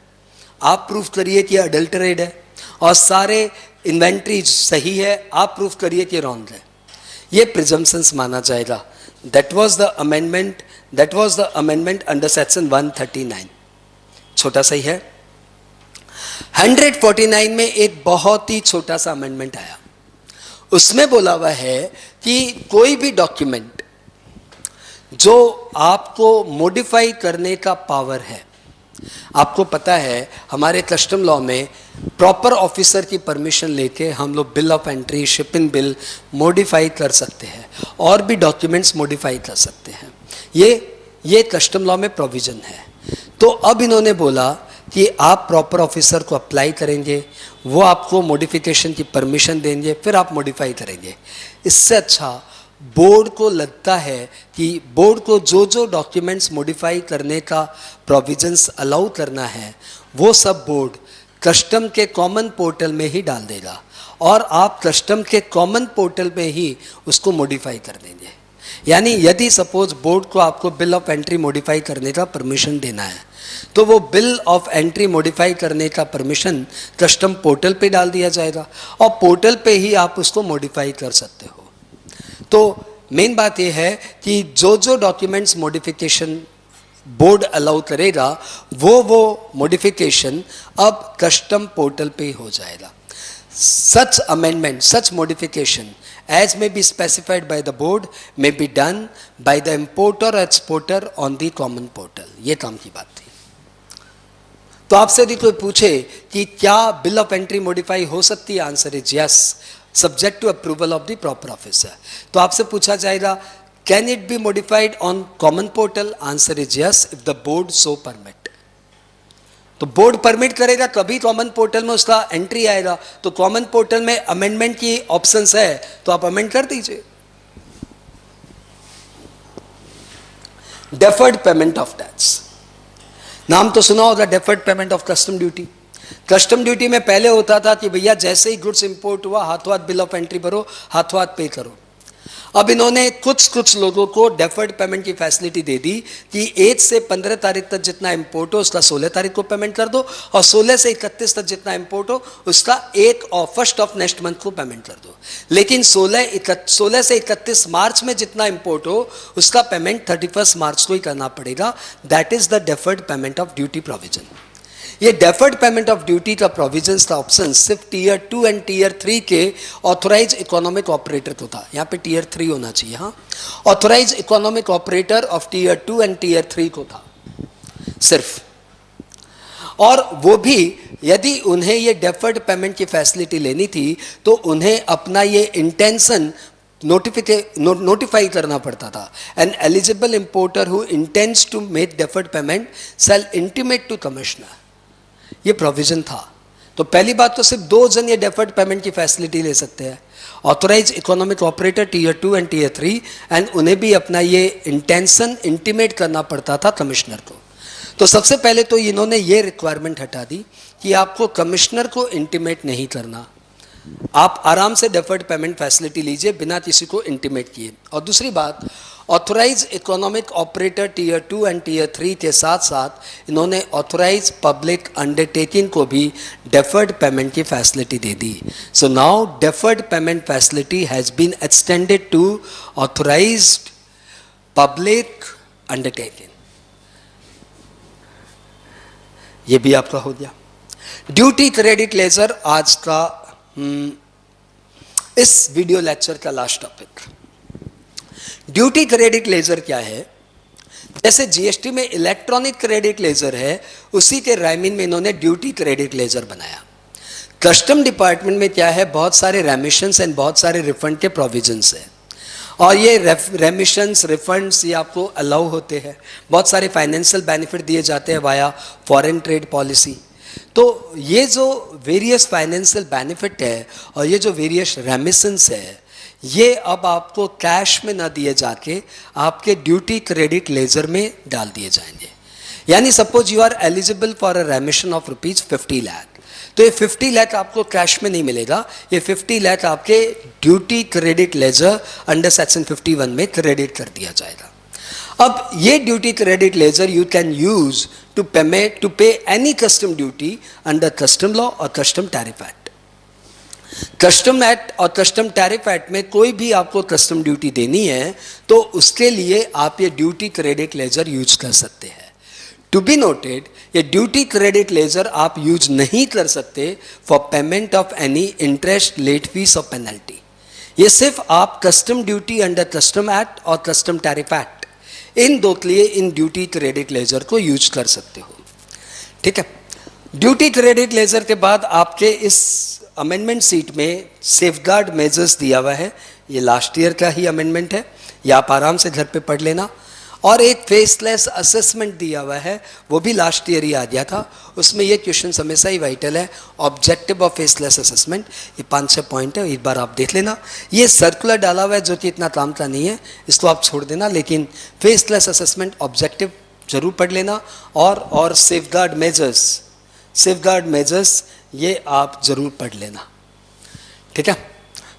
[SPEAKER 1] आप प्रूफ करिए कि अडल्टरेड है, और सारे इन्वेंट्रीज सही है, आप प्रूफ करिए कि रॉन्ग है। ये प्रिजम्पशंस माना जाएगा। That was the amendment under section 139। छोटा सा ही है। 149 में एक बहुत ही छोटा सा अमेंडमेंट आया। उसमें बोला हुआ है कि कोई भी डॉक्यूमेंट जो आपको मॉडिफाई करने का पावर है, आपको पता है हमारे कस्टम लॉ में प्रॉपर ऑफिसर की परमिशन लेके हम लोग bill of entry, shipping bill modify कर सकते हैं और भी डॉक्यूमेंट्स मॉडिफाई कर सकते हैं। ये कस्टम लॉ में प्रोविजन है। तो अब इन्होंने बोला कि आप प्रॉपर ऑफिसर को अप्लाई करेंगे, वो आपको मॉडिफिकेशन की परमिशन देंगे, फिर आप मॉडिफाई करेंगे। इससे अच्छा बोर्ड को लगता है कि बोर्ड को जो जो डॉक्यूमेंट्स मॉडिफाई करने का प्रोविजंस अलाउ करना है वो सब बोर्ड कस्टम के कॉमन पोर्टल में ही डाल देगा, और आप कस्टम के कॉमन पोर्टल में ही उसको मॉडिफाई कर देंगे। यानी यदि सपोज बोर्ड को आपको बिल ऑफ एंट्री मॉडिफाई करने का परमिशन देना है तो वो बिल ऑफ एंट्री मॉडिफाई करने का परमिशन कस्टम पोर्टल पे डाल दिया जाएगा, और पोर्टल पे ही आप उसको मॉडिफाई कर सकते हो। तो मेन बात यह है कि जो जो डॉक्यूमेंट्स मॉडिफिकेशन बोर्ड अलाउ करेगा वो मॉडिफिकेशन अब कस्टम पोर्टल पे ही हो जाएगा। Such amendment, such modification as may be specified by the board may be done by the importer or exporter on the common portal। ये काम की बात थी। तो आपसे यदि कोई पूछे कि क्या बिल ऑफ एंट्री मॉडिफाई हो सकती है, answer is yes, subject to approval of the proper officer. तो आपसे पूछा जाएगा can it be modified on common portal, answer is yes if the board so permit. तो बोर्ड परमिट करेगा तभी कॉमन पोर्टल में उसका एंट्री आएगा। तो कॉमन पोर्टल में अमेंडमेंट की ऑप्शंस है तो आप अमेंड कर दीजिए। डेफर्ड पेमेंट ऑफ टैक्स, नाम तो सुना होगा, deferred payment of custom duty. Custom duty में पहले होता था कि भैया जैसे ही गुड्स इंपोर्ट हुआ हाथों हाथ बिल ऑफ एंट्री भरो, हाथों हाथ पे करो। अब इन्होंने कुछ लोगों को डेफर्ड पेमेंट की फैसिलिटी दे दी कि 1 से 15 तारीख तक जितना इंपोर्ट हो उसका 16 तारीख को पेमेंट कर दो, और 16 से 31 तक जितना इंपोर्ट हो उसका 1 ऑफ नेक्स्ट मंथ को पेमेंट कर दो। लेकिन 16 से 31 मार्च में जितना इंपोर्ट हो उसका पेमेंट 31 मार्च को ही करना पड़ेगा। That is the deferred payment of duty provision. ये डेफर्ड पेमेंट ऑफ ड्यूटी का प्रोविजंस का ऑप्शन सिर्फ टीयर 2 एंड टीयर 3 के ऑथोराइज इकोनॉमिक ऑपरेटर को था। यहाँ पे टीयर 3 होना चाहिए, हाँ, authorise economic operator of tier 2 and tier 3 को था सिर्फ। और वो भी यदि उन्हें ये डेफर्ड पेमेंट की फैसिलिटी लेनी थी तो उन्हें अपना ये इंटेंशन नोटिफाई करना पड़ता था। An eligible importer who intends to make deferred payment shall intimate to commissioner, ये प्रोविजन था। तो पहली बात तो सिर्फ 2 जन ये डेफर्ड पेमेंट की फैसिलिटी ले सकते हैं, authorise economic operator tier 2 and tier 3, and उन्हें भी अपना ये इंटेंशन इंटीमेट करना पड़ता था कमिश्नर को। तो सबसे पहले तो इन्होंने ये रिक्वायरमेंट हटा दी कि आपको कमिश्नर को इंटीमेट नहीं करना, आप आराम से डेफर्ड पेमेंट फैसिलिटी लीजिए बिना किसी को इंटीमेट किए। और दूसरी बात, authorise economic operator tier 2 and tier 3 के साथ साथ इन्होंने ऑथोराइज पब्लिक अंडरटेकिंग को भी डेफर्ड पेमेंट की फैसिलिटी दे दी। So now deferred payment facility has been extended to authorised public undertaking. ये भी आपका हो गया। ड्यूटी क्रेडिट लेजर आज का इस वीडियो लेक्चर का last topic. Duty credit laser क्या है? जैसे जीएसटी में इलेक्ट्रॉनिक क्रेडिट लेजर है, उसी के राइमिंग में इन्होंने ड्यूटी क्रेडिट लेजर बनाया। कस्टम डिपार्टमेंट में क्या है, बहुत सारे रेमिशंस एंड बहुत सारे रिफंड के प्रोविजंस है, और ये रेमिशंस रिफंड्स ये आपको अलाउ होते हैं। बहुत सारे फाइनेंशियल बेनिफिट दिए जाते हैं वाया फॉरेन ट्रेड पॉलिसी। तो ये जो वेरियस फाइनेंशियल बेनिफिट है और ये जो वेरियस रेमिशंस है, ये अब आपको कैश में ना दिए जाके आपके ड्यूटी क्रेडिट लेजर में डाल दिए जाएंगे। यानी suppose you are eligible for a remission of ₹50 lakh, तो ये 50 लाख आपको कैश में नहीं मिलेगा, ये 50 लाख आपके duty credit ledger under section 51 में क्रेडिट कर दिया जाएगा। अब ये duty credit ledger you can use to pay any custom duty under custom law और custom tariff act. Custom act और कस्टम टैरिफ एक्ट में कोई भी आपको कस्टम ड्यूटी देनी है तो उसके लिए आप ये ड्यूटी क्रेडिट लेजर यूज कर सकते हैं। टू बी नोटेड, ये ड्यूटी क्रेडिट लेजर आप यूज नहीं कर सकते for payment of any interest, late fee और पेनल्टी। ये सिर्फ आप custom duty under custom act और कस्टम टैरिफ एक्ट, इन दो के लिए इन ड्यूटी क्रेडिट लेजर को यूज कर सकते हो। ठीक है। ड्यूटी क्रेडिट लेजर के बाद आपके इस अमेंडमेंट सीट में सेफगार्ड मेजर्स दिया हुआ है। ये लास्ट ईयर का ही अमेंडमेंट है, ये आप आराम से घर पे पढ़ लेना। और एक फेसलेस असेसमेंट दिया हुआ है, वो भी लास्ट ईयर ही आ गया था। उसमें ये क्वेश्चन हमेशा ही वाइटल है, ऑब्जेक्टिव ऑफ फेसलेस असेसमेंट। ये 5-6 पॉइंट है, एक बार आप देख लेना। ये सर्कुलर डाला हुआ है जो कि इतना काम का नहीं है, इसको आप छोड़ देना, लेकिन फेसलेस असेसमेंट ऑब्जेक्टिव जरूर पढ़ लेना। और सेफगार्ड मेजर्स ये आप जरूर पढ़ लेना। ठीक है।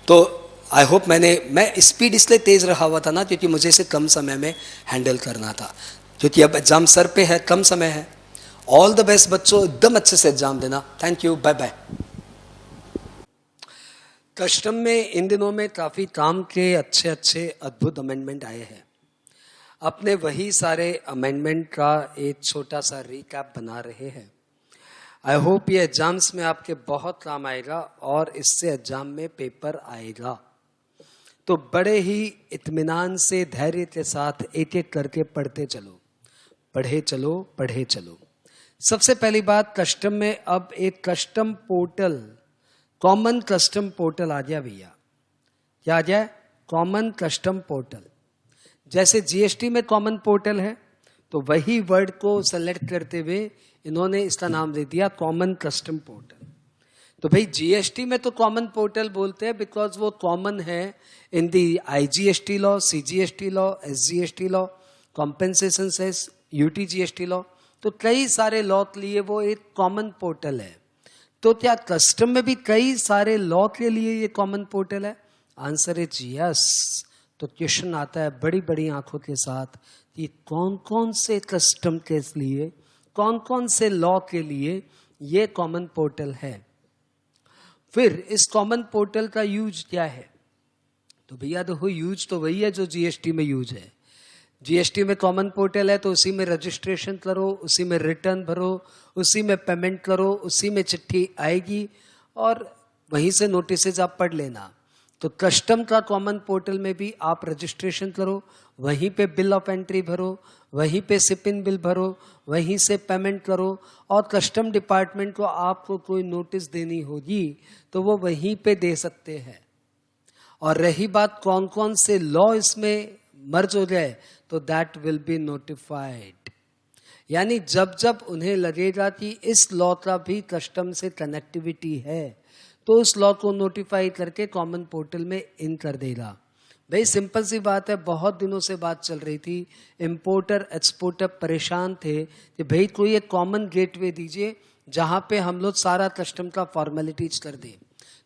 [SPEAKER 1] तो आई होप मैं स्पीड इसलिए तेज रहा हुआ था ना क्योंकि मुझे इसे कम समय में हैंडल करना था, क्योंकि अब एग्जाम सर पे है, कम समय है। ऑल द बेस्ट बच्चों, एकदम अच्छे से एग्जाम देना। Thank you, bye bye. Custom में इन दिनों में काफ़ी काम के अच्छे अद्भुत अमेंडमेंट आए हैं। अपने वही सारे अमेंडमेंट का एक छोटा सा रिकैप बना रहे हैं। आई होप ये एग्जाम्स में आपके बहुत काम आएगा और इससे एग्जाम में पेपर आएगा। तो बड़े ही इत्मीनान से, धैर्य के साथ एक एक करके पढ़ते चलो, पढ़े चलो, पढ़े चलो। सबसे पहली बात, कस्टम में अब एक custom portal, common custom portal आ गया भैया। क्या आ गया? Common custom portal. जैसे जीएसटी में कॉमन पोर्टल है, तो वही वर्ड को सेलेक्ट करते हुए इन्होंने इसका नाम दे दिया कॉमन कस्टम पोर्टल। तो भाई जीएसटी में तो कॉमन पोर्टल बोलते हैं बिकॉज वो कॉमन है in the IGST law, CGST law, SGST law, compensation cess, UTGST law. तो कई सारे लॉ के लिए वो एक कॉमन पोर्टल है। तो क्या कस्टम में भी कई सारे लॉ के लिए ये कॉमन पोर्टल है? Answer is yes. तो क्वेश्चन आता है बड़ी बड़ी आंखों के साथ कि कौन कौन से कस्टम के लिए, कौन कौन से लॉ के लिए ये कॉमन पोर्टल है। फिर इस कॉमन पोर्टल का यूज क्या है? तो भैया देखो, यूज तो वही है जो जीएसटी में यूज है। जीएसटी में कॉमन पोर्टल है तो उसी में रजिस्ट्रेशन करो, उसी में रिटर्न भरो, उसी में पेमेंट करो, उसी में चिट्ठी आएगी और वहीं से नोटिसेज आप पढ़ लेना। तो कस्टम का कॉमन पोर्टल में भी आप रजिस्ट्रेशन करो, वहीं पे बिल ऑफ एंट्री भरो, वहीं पे शिप इन बिल भरो, वहीं से पेमेंट करो और कस्टम डिपार्टमेंट को आपको कोई नोटिस देनी होगी तो वो वहीं पे दे सकते हैं। और रही बात कौन कौन से लॉ इसमें मर्ज हो जाए, तो दैट विल बी नोटिफाइड। यानी जब जब उन्हें लगेगा कि इस लॉ का भी कस्टम से कनेक्टिविटी है तो उस लॉ को नोटिफाई करके कॉमन पोर्टल में इन कर देगा। भाई सिंपल सी बात है, बहुत दिनों से बात चल रही थी, इंपोर्टर एक्सपोर्टर परेशान थे कि भाई कोई एक कॉमन गेटवे दीजिए जहां पे हम लोग सारा कस्टम का फॉर्मेलिटीज कर दें।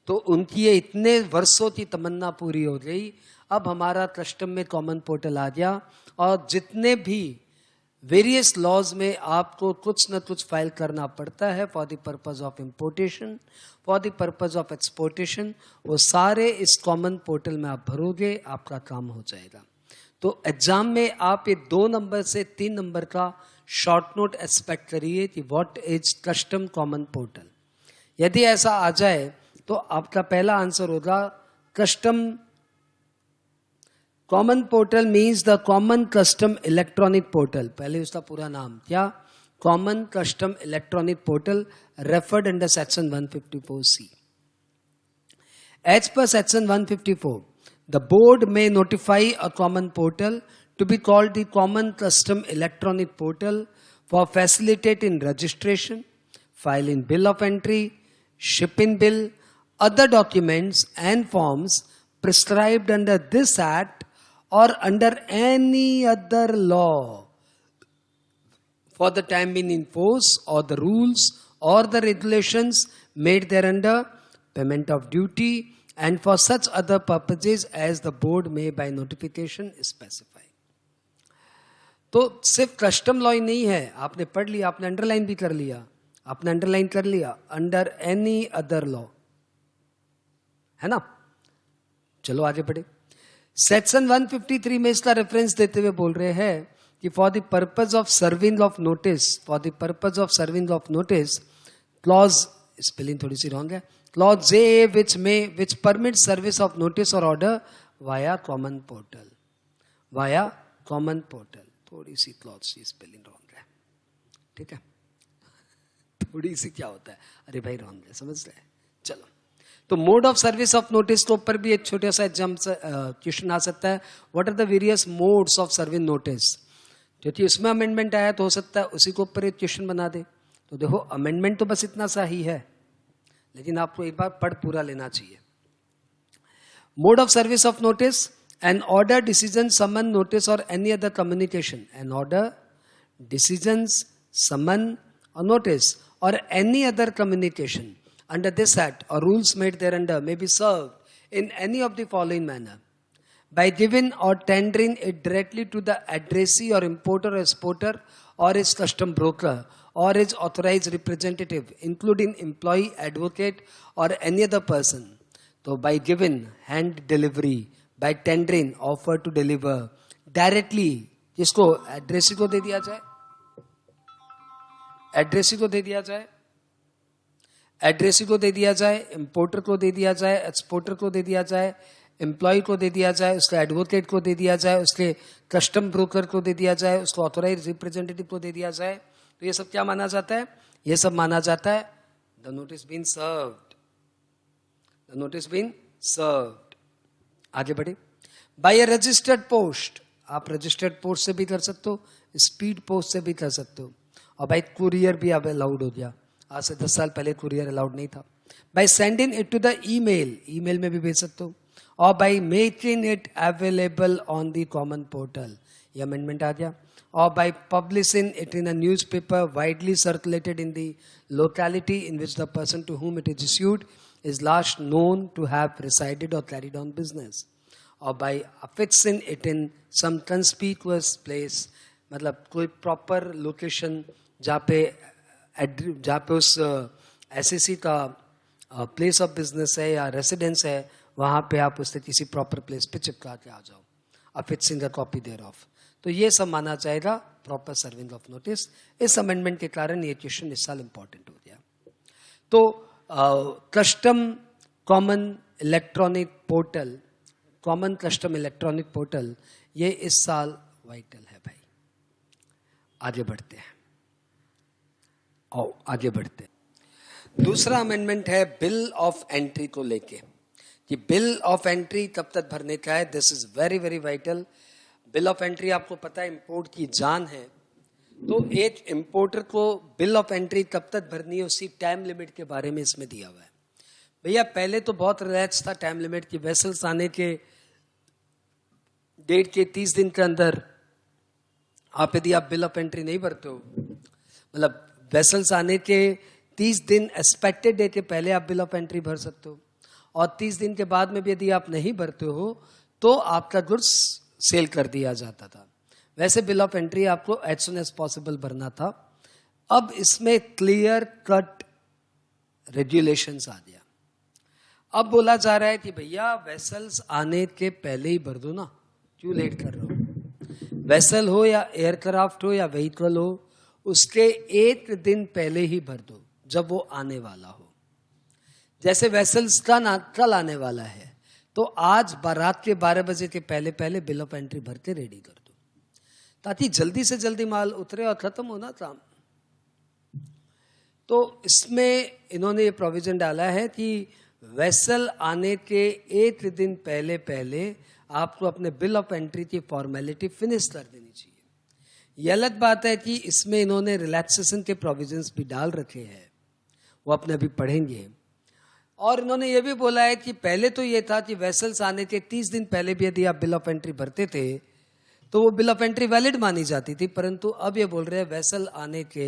[SPEAKER 1] तो उनकी ये इतने वर्षों की तमन्ना पूरी हो गई। अब हमारा कस्टम में कॉमन पोर्टल आ गया और जितने भी वेरियस लॉज में आपको कुछ न कुछ फाइल करना पड़ता है for the purpose of importation, for the purpose of exportation, वो सारे इस कॉमन पोर्टल में आप भरोगे, आपका काम हो जाएगा। तो एग्जाम में आप ये 2 नंबर से 3 नंबर का शॉर्ट नोट एक्सपेक्ट करिए कि what is custom common portal. यदि ऐसा आ जाए तो आपका पहला आंसर होगा custom common portal means the common custom electronic portal. पहले उसका पूरा नाम क्या? Common custom electronic portal referred under section 154C। As per section 154, the board में notify a common portal to be called the common custom electronic portal for facilitate in registration, file in bill of entry, ship in bill, other documents and forms prescribed under this act or under any other law for the time being in force, or the rules or the regulations made thereunder, payment of duty, and for such other purposes as the board may by notification specify। तो सिर्फ custom law ही नहीं है, आपने पढ़ लिया, आपने underline भी कर लिया, आपने अंडरलाइन कर लिया अंडर एनी अदर लॉ, है ना। चलो आगे बढ़े। सेक्शन 153 में इसका रेफरेंस देते हुए बोल रहे हैं कि for the purpose of serving of notice, for the purpose of serving of notice, clause, spelling थोड़ी सी रॉन्ग है, clause J which permit service of notice और order via common portal, via common portal. थोड़ी सी clause सी spelling wrong है, ठीक है, थोड़ी सी क्या होता है, अरे भाई रॉन्ग है, समझ रहे हैं। चलो, तो mode of service of notice के ऊपर भी एक छोटा सा एग्जाम क्वेश्चन आ सकता है। What are the various modes of serving notice, क्योंकि उसमें अमेंडमेंट आया तो हो सकता है उसी के ऊपर एक क्वेश्चन बना दे। तो देखो अमेंडमेंट तो बस इतना सा ही है, लेकिन आपको एक बार पढ़ पूरा लेना चाहिए। Mode of service of notice, an order, decision, summon, notice or any other communication, an order, decisions, summon or notice or any other communication under this act or rules made thereunder may be served in any of the following manner: by giving or tendering it directly to the addressee or importer or exporter or his custom broker or his authorized representative, including employee, advocate or any other person. So by giving, hand delivery, by tendering, offer to deliver, directly, किसको? Addressee को दे दिया जाए, addressee को दे दिया जाए, addressee को दे दिया जाए, इंपोर्टर को दे दिया जाए, एक्सपोर्टर को दे दिया जाए, एम्प्लॉय को दे दिया जाए, उसके एडवोकेट को दे दिया जाए, उसके कस्टम ब्रोकर को दे दिया जाए, उसको ऑथोराइज रिप्रेजेंटेटिव को दे दिया जाए। तो ये सब क्या माना जाता है? ये सब माना जाता है the notice been served, the notice been served. आगे बढ़े। बाय ए रजिस्टर्ड पोस्ट, आप रजिस्टर्ड पोस्ट से भी कर सकते हो, स्पीड पोस्ट से भी कर सकते हो, और बाय कुरियर भी अब अलाउड हो गया। आज से 10 साल पहले कुरियर अलाउड नहीं था। By sending it to the email, email में भी भेज सकते हो, और by making it available on the common portal, ये अमेंडमेंट आ गया। और by publishing it in a newspaper widely circulated in the locality in which the person to whom it is issued is last known to have resided or carried on business, और by affixing it in some conspicuous place, मतलब कोई proper location जहाँ पे उस SSC का place of business है या residence है, वहाँ पे आप उससे किसी प्रॉपर प्लेस पे चिपका के आ जाओ, affixing a copy thereof। तो ये सब माना जाएगा प्रॉपर सर्विंग ऑफ नोटिस। इस अमेंडमेंट के कारण ये क्वेश्चन इस साल इंपॉर्टेंट हो गया। तो custom common electronic portal, common custom electronic portal, ये इस साल वाइटल है भाई। आगे बढ़ते हैं, और आगे बढ़ते हैं। दूसरा अमेंडमेंट है बिल ऑफ एंट्री को लेके, कि बिल ऑफ एंट्री तब तक भरने का है। This is very very vital. Bill of entry आपको पता है इंपोर्ट की जान है, तो एक इंपोर्टर को बिल ऑफ एंट्री तब तक भरनी है, उसी टाइम लिमिट के बारे में इसमें दिया हुआ है। भैया पहले तो बहुत रिलैक्स था टाइम लिमिट की, वेसल्स आने के डेट के 30 दिन के अंदर आप यदि आप बिल ऑफ एंट्री नहीं भरते हो, मतलब वेसल्स आने के 30 दिन एक्सपेक्टेड डे के पहले आप बिल ऑफ एंट्री भर सकते हो, और 30 दिन के बाद में भी यदि आप नहीं भरते हो तो आपका गुड्स सेल कर दिया जाता था। वैसे बिल ऑफ एंट्री आपको एज सुन एज पॉसिबल भरना था। अब इसमें क्लियर कट रेगुलेशंस आ गया। अब बोला जा रहा है कि भैया वेसल्स आने के पहले ही भर दो ना, क्यों लेट कर रहे हो? वेसल हो या एयरक्राफ्ट हो या व्हीकल हो, उसके 1 दिन पहले ही भर दो जब वो आने वाला हो। जैसे वेसल्स का ना कल आने वाला है, तो आज रात के 12 बजे के पहले पहले बिल ऑफ एंट्री भर के रेडी कर दो, ताकि जल्दी से जल्दी माल उतरे और खत्म होना काम। तो इसमें इन्होंने ये प्रोविजन डाला है कि वेसल आने के 1 दिन पहले पहले आपको अपने बिल ऑफ एंट्री की फॉर्मेलिटी फिनिश कर देनी चाहिए। यह अलग बात है कि इसमें इन्होंने रिलैक्सेशन के प्रोविजंस भी डाल रखे हैं, वो अपने अभी पढ़ेंगे। और इन्होंने ये भी बोला है कि पहले तो ये था कि वेसल्स आने के 30 दिन पहले भी यदि आप बिल ऑफ एंट्री भरते थे तो वो बिल ऑफ एंट्री वैलिड मानी जाती थी, परंतु अब ये बोल रहे हैं वेसल आने के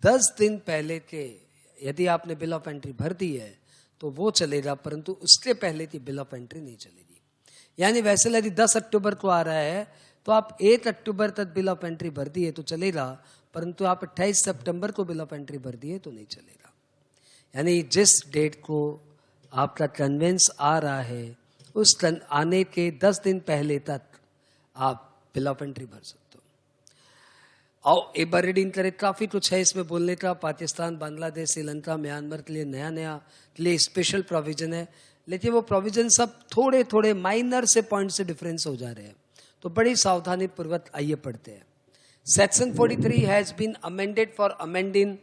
[SPEAKER 1] 10 दिन पहले के यदि आपने बिल ऑफ एंट्री भर दी है तो वो चलेगा, परंतु उसके पहले की बिल ऑफ एंट्री नहीं चलेगी। यानी वेसल यदि 10 अक्टूबर को आ रहा है तो आप 1 अक्टूबर तक बिल ऑफ एंट्री भर दिए तो चलेगा, परंतु आप 28 सितंबर को बिल ऑफ एंट्री भर दिए तो नहीं चलेगा। यानी जिस डेट को आपका कन्वेंस आ रहा है उस आने के 10 दिन पहले तक आप बिल ऑफ एंट्री भर सकते हो। आओ एक बार रीडिंग करें, काफी कुछ है इसमें बोलने का। पाकिस्तान, बांग्लादेश, श्रीलंका, म्यांमार के लिए नया के लिए स्पेशल प्रोविजन है, लेकिन वो प्रोविजन सब थोड़े थोड़े माइनर से पॉइंट से डिफरेंस हो जा रहे हैं, तो बड़ी सावधानी पूर्वक आइए पढ़ते हैं। Section 43 has been amended for amending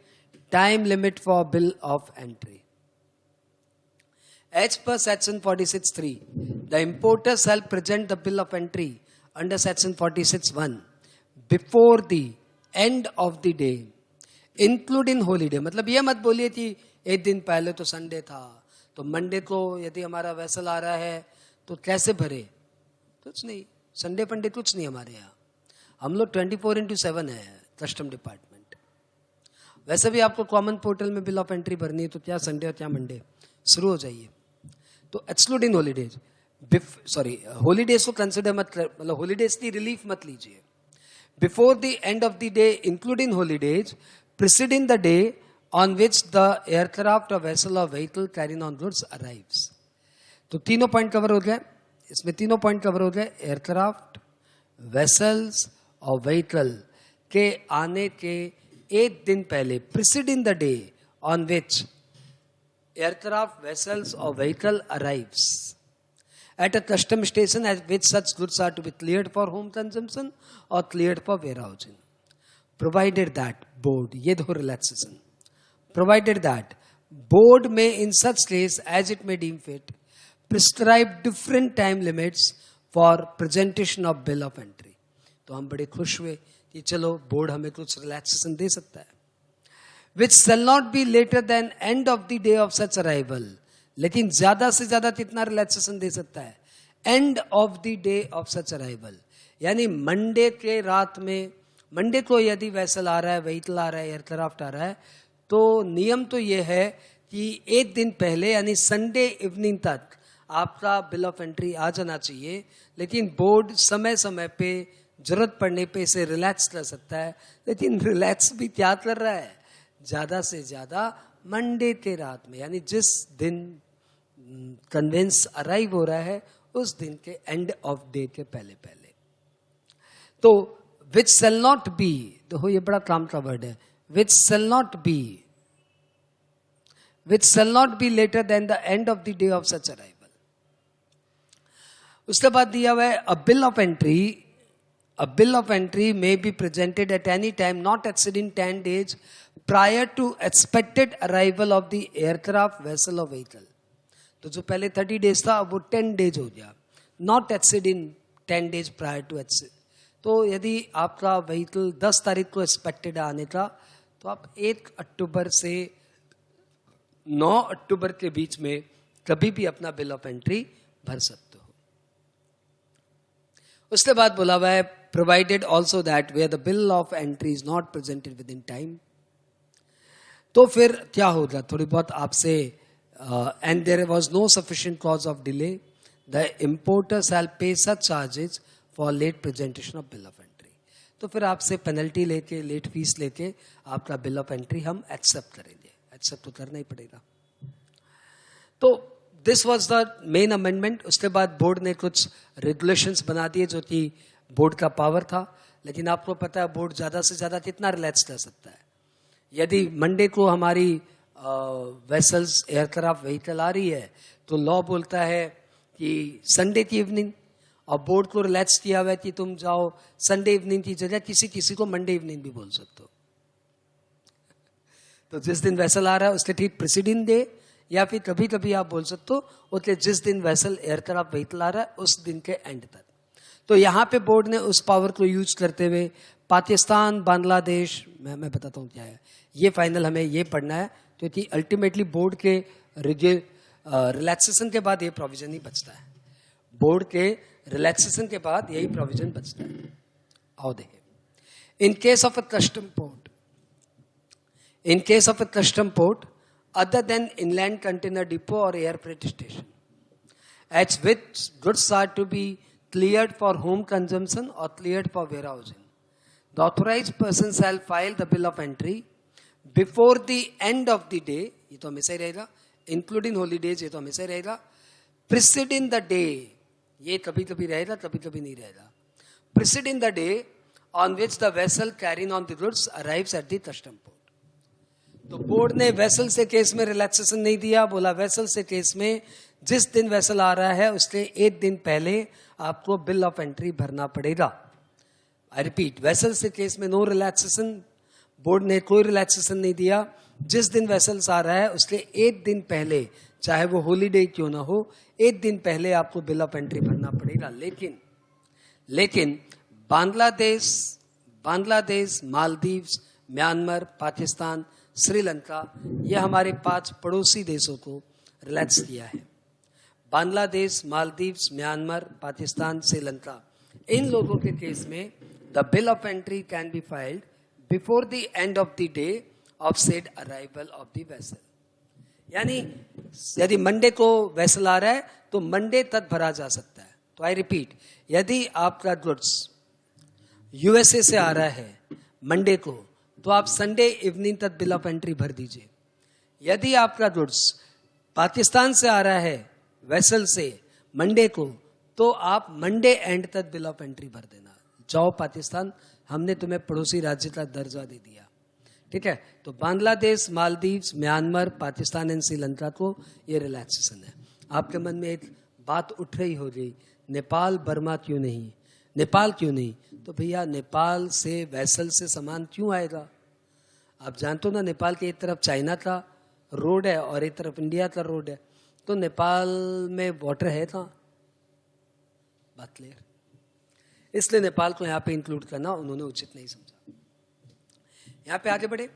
[SPEAKER 1] time limit for bill of entry. As per section 46(3), the importer shall present the bill of entry under section 46(1) before the end of the day, including holiday। मतलब ये मत बोलिए कि 1 दिन पहले तो Sunday था, तो मंडे को यदि हमारा वेसल आ रहा है तो कैसे भरे? कुछ नहीं, संडे पंडे कुछ नहीं हमारे यहाँ। हम लोग 24/7 है कस्टम डिपार्टमेंट। वैसे भी आपको कॉमन पोर्टल में बिल ऑफ एंट्री भरनी है, तो क्या संडे और क्या मंडे, शुरू हो जाइए। तो एक्सक्लूडिंग हॉलीडेज, हॉलीडेज को कंसिडर मत कर, मतलब हॉलीडेज की रिलीफ मत लीजिए। Before the end of the day including holidays preceding the day on which the aircraft और vessel or vehicle carrying on goods arrives. तो तीनों पॉइंट कवर हो गए, इसमें तीनों पॉइंट कवर हो गए, एयरक्राफ्ट, वेसल्स और व्हीकल के आने के 1 दिन पहले, preceding the day on which aircraft, vessels or vehicle arrives at a custom station at which such goods are to be cleared for home consumption or cleared for warehousing, provided that board, ये दो relaxation. Provided that board may in such case as it may deem fit prescribe different time limits for presentation of bill of entry. तो हम बड़े खुश हुए कि चलो board हमें कुछ रिलैक्सेशन दे सकता है. Which shall not be later than end of the day of such arrival. लेकिन ज्यादा से ज्यादा कितना रिलैक्सेशन दे सकता है? End of the day of such arrival. यानी मंडे के रात में, मंडे को यदि वेसल आ रहा है, व्हीकल आ रहा है, एयरक्राफ्ट आ रहा है, तो नियम तो ये है कि एक दिन पहले यानी संडे इवनिंग तक आपका बिल ऑफ एंट्री आ जाना चाहिए. लेकिन बोर्ड समय समय पे जरूरत पड़ने पे इसे रिलैक्स कर सकता है. लेकिन रिलैक्स भी क्या कर रहा है? ज्यादा से ज्यादा मंडे के रात में, यानी जिस दिन कन्वेंस अराइव हो रहा है उस दिन के एंड ऑफ डे के पहले पहले. तो विच शैल नॉट बी, देखो ये बड़ा काम का वर्ड है, which shall not be later than the end of the day of such arrival. उसके बाद दिया हुआ है a bill of entry may be presented at any time not exceeding 10 days prior to expected arrival of the aircraft, vessel or vehicle. तो जो पहले 30 days था वो 10 days हो गया. Not exceeding 10 days prior to exit. तो यदि आपका व्हीकल 10 तारीख को एक्सपेक्टेड आने का, तो आप 1 अक्टूबर से 9 अक्टूबर के बीच में कभी भी अपना बिल ऑफ एंट्री भर सकते हो. उसके बाद बोला हुआ है provided also that where the bill of entry is not presented within time. तो फिर क्या होगा? थोड़ी बहुत आपसे and there was no sufficient cause of delay, the importer shall pay such charges for late presentation of bill of entry. तो फिर आपसे पेनल्टी लेके, लेट फीस लेके आपका बिल ऑफ एंट्री हम एक्सेप्ट करेंगे. एक्सेप्ट तो करना ही पड़ेगा. तो this was the main amendment. उसके बाद बोर्ड ने कुछ रेगुलेशंस बना दिए जो कि बोर्ड का पावर था. लेकिन आपको पता है बोर्ड ज्यादा से ज्यादा कितना रिलैक्स कर सकता है. यदि मंडे को हमारी वेसल्स, एयरक्राफ्ट, व्हीकल आ रही है तो लॉ बोलता है कि संडे की इवनिंग, और बोर्ड को रिलैक्स किया हुआ है कि तुम जाओ संडे इवनिंग की जगह किसी को मंडे इवनिंग भी बोल सकते हो. तो जिस दिन वेसल आ रहा है उसके ठीक प्रेसिडेंट डे, या फिर कभी कभी आप बोल सकते हो उसके जिस दिन वेसल, एयरक्राफ्ट, व्हीकल आ रहा है उस दिन के एंड तक. तो यहाँ पे बोर्ड ने उस पावर को यूज करते हुए पाकिस्तान, बांग्लादेश, मैं बताता हूँ क्या है ये, फाइनल हमें ये पढ़ना है क्योंकि अल्टीमेटली बोर्ड के रिलैक्सेशन के बाद ये प्रोविजन ही बचता है. बोर्ड के रिलैक्सेशन के बाद यही प्रोविजन बचता है. आओ देखें. इन case of a custom port other than inland container depot or air freight station, at which goods are to be cleared for home consumption or cleared for warehousing, the authorized person shall file the bill of entry before the end of the day, ये तो हमेशा ही रहेगा, including holidays, ये तो हमेशा ही रहेगा, preceding the day, ये कभी कभी रहेगा, कभी कभी नहीं रहेगा, preceding the day on which the vessel carrying on the goods arrives at the custom port. तो बोर्ड ने वेसल से केस में रिलैक्सेशन नहीं दिया. बोला वेसल से केस में जिस दिन वेसल आ रहा है उसके एक दिन पहले आपको बिल ऑफ एंट्री भरना पड़ेगा. आई रिपीट, वेसल से केस में नो रिलैक्सेशन. बोर्ड ने कोई रिलैक्सेशन नहीं दिया. जिस दिन वेसल्स आ रहा है उसके एक दिन पहले, चाहे वो हॉलीडे क्यों ना हो, एक दिन पहले आपको बिल ऑफ एंट्री भरना पड़ेगा. लेकिन बांग्लादेश, मालदीव्स, म्यांमार, पाकिस्तान, श्रीलंका, ये हमारे 5 पड़ोसी देशों को रिलैक्स किया है. बांग्लादेश, मालदीव्स, म्यांमार, पाकिस्तान, श्रीलंका, इन लोगों के केस में the bill of entry can be filed before the end of the day of said arrival of the vessel. यानी यदि मंडे को वेसल आ रहा है तो मंडे तक भरा जा सकता है. तो आई रिपीट, यदि आपका गुड्स यूएसए से आ रहा है मंडे को, तो आप संडे इवनिंग तक बिल ऑफ एंट्री भर दीजिए. यदि आपका गुड्स पाकिस्तान से आ रहा है वेसल से मंडे को, तो आप मंडे एंड तक बिल ऑफ एंट्री भर देना. जाओ पाकिस्तान, हमने तुम्हें पड़ोसी राज्य का दर्जा दे दिया. ठीक है. तो बांग्लादेश, मालदीव्स, म्यांमार, पाकिस्तान एंड श्रीलंका को ये रिलैक्सेशन है. आपके मन में एक बात उठ रही होगी, नेपाल, बर्मा क्यों नहीं, नेपाल क्यों नहीं? तो भैया नेपाल से वेसल से सामान क्यों आएगा? आप जानते हो ना, नेपाल के एक तरफ चाइना का रोड है और एक तरफ इंडिया का रोड है, तो नेपाल में वाटर है था, बात क्लियर। इसलिए नेपाल को यहाँ पे इंक्लूड करना उन्होंने उचित नहीं समझा। यहाँ पे आगे बढ़े।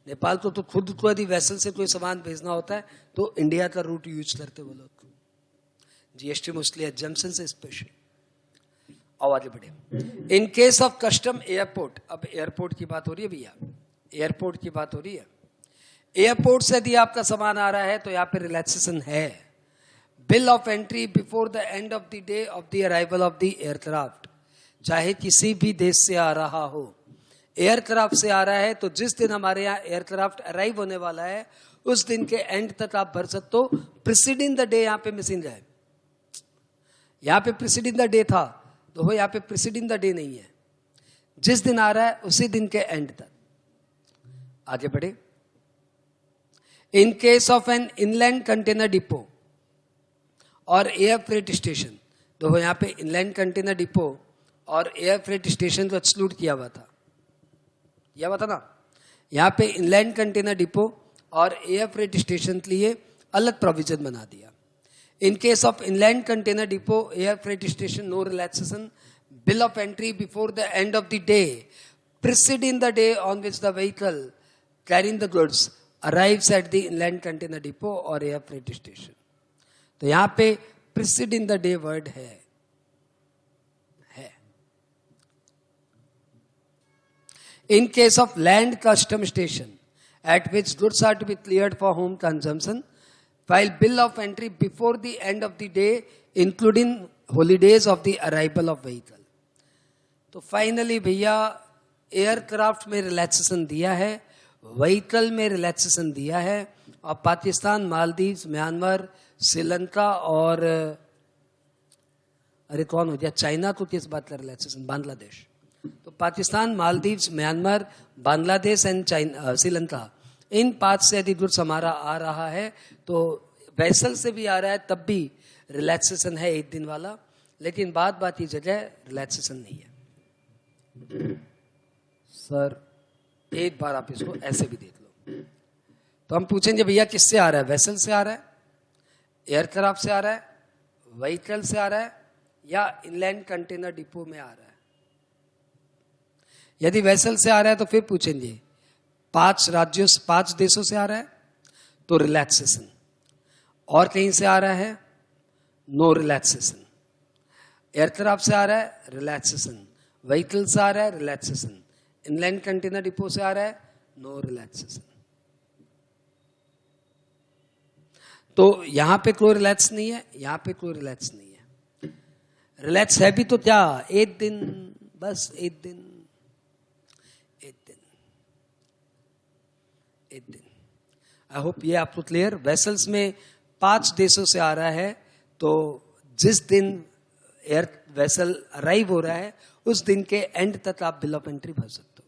[SPEAKER 1] नेपाल को तो खुद को यदि वेसल से कोई सामान भेजना होता है तो इंडिया का रूट यूज करते वो लोग, जीएसटी मोस्टली एग्जम्पशन से स्पेशल। और आगे बढ़े। In case of custom airport, अब एयरपोर्ट की बात हो रही है भैया, एयरपोर्ट की बात हो रही है। एयरपोर्ट से यदि आपका सामान आ रहा है तो यहाँ पे रिलैक्सेशन है। Bill of entry before the end of the day of the arrival of the aircraft, चाहे किसी भी देश से आ रहा हो, एयरक्राफ्ट से आ रहा है तो जिस दिन हमारे यहाँ एयरक्राफ्ट अराइव होने वाला है उस दिन के एंड तक आप भर सकते हो। प्रिसीडिंग द डे यहाँ पे मिसिंग है, यहाँ पे प्रिसीडिंग द डे था तो वो यहाँ पे प्रिसीडिंग द डे नहीं है, जिस दिन आ रहा है उसी दिन के एंड तक। आगे बढ़े। In case of an inland container depot और एयर फ्रेट स्टेशन, तो यहाँ पे इनलैंड कंटेनर डिपो और एयर फ्रेट स्टेशन को एक्सक्लूड किया हुआ था, ना। यहाँ पे इनलैंड कंटेनर डिपो और एयर फ्रेट स्टेशन के लिए अलग प्रोविजन बना दिया। In case of inland container depot, air freight station, no relaxation. Bill of entry before the end of the day preceding the day on which the vehicle carrying the goods arrives at the inland container depot or air freight station. तो यहां पे preceding the day word है। In case of land custom station at which goods are to be cleared for home consumption, file bill of entry before the end of the day including holidays of the arrival of vehicle. तो finally भैया aircraft में relaxation दिया है, vehicle में relaxation दिया है, और Pakistan, Maldives, Myanmar, Sri Lanka और अरे कौन हो गया, चाइना को किस बात का रिलैक्सेशन, बांग्लादेश। तो Pakistan, Maldives, Myanmar, Bangladesh and China, Sri Lanka, इन 5 से यदि गुड्स हमारा आ रहा है तो वेसल से भी आ रहा है तब भी रिलैक्सेशन है 1 दिन वाला, लेकिन बात की जगह रिलैक्सेशन नहीं है। सर एक बार आप इसको ऐसे भी देख लो, तो हम पूछेंगे भैया किससे आ रहा है, वेसल से आ रहा है, एयरक्राफ्ट से आ रहा है, व्हीकल से आ रहा है, या इनलैंड कंटेनर डिपो में आ रहा है। यदि वेसल से आ रहा है तो फिर पूछेंगे 5 राज्यों, 5 देशों से आ रहा है तो रिलैक्सेशन, और कहीं से आ रहा है नो रिलैक्सेशन। एयरक्राफ्ट से आ रहा है रिलैक्सेशन, व्हीकल से आ रहा है रिलैक्सेशन, इनलैंड कंटेनर डिपो से आ रहा है नो रिलैक्सेशन। तो यहां पे कोई रिलैक्स नहीं है, यहां पे कोई रिलैक्स नहीं है। रिलैक्स है भी तो क्या, 1 दिन, बस 1 दिन, 1 दिन, 1 दिन। आई होप ये आपको क्लियर। वेसल्स में 5 देशों से आ रहा है तो जिस दिन एयर वेसल अराइव हो रहा है उस दिन के एंड तक आप बिल ऑफ एंट्री भर सकते हो।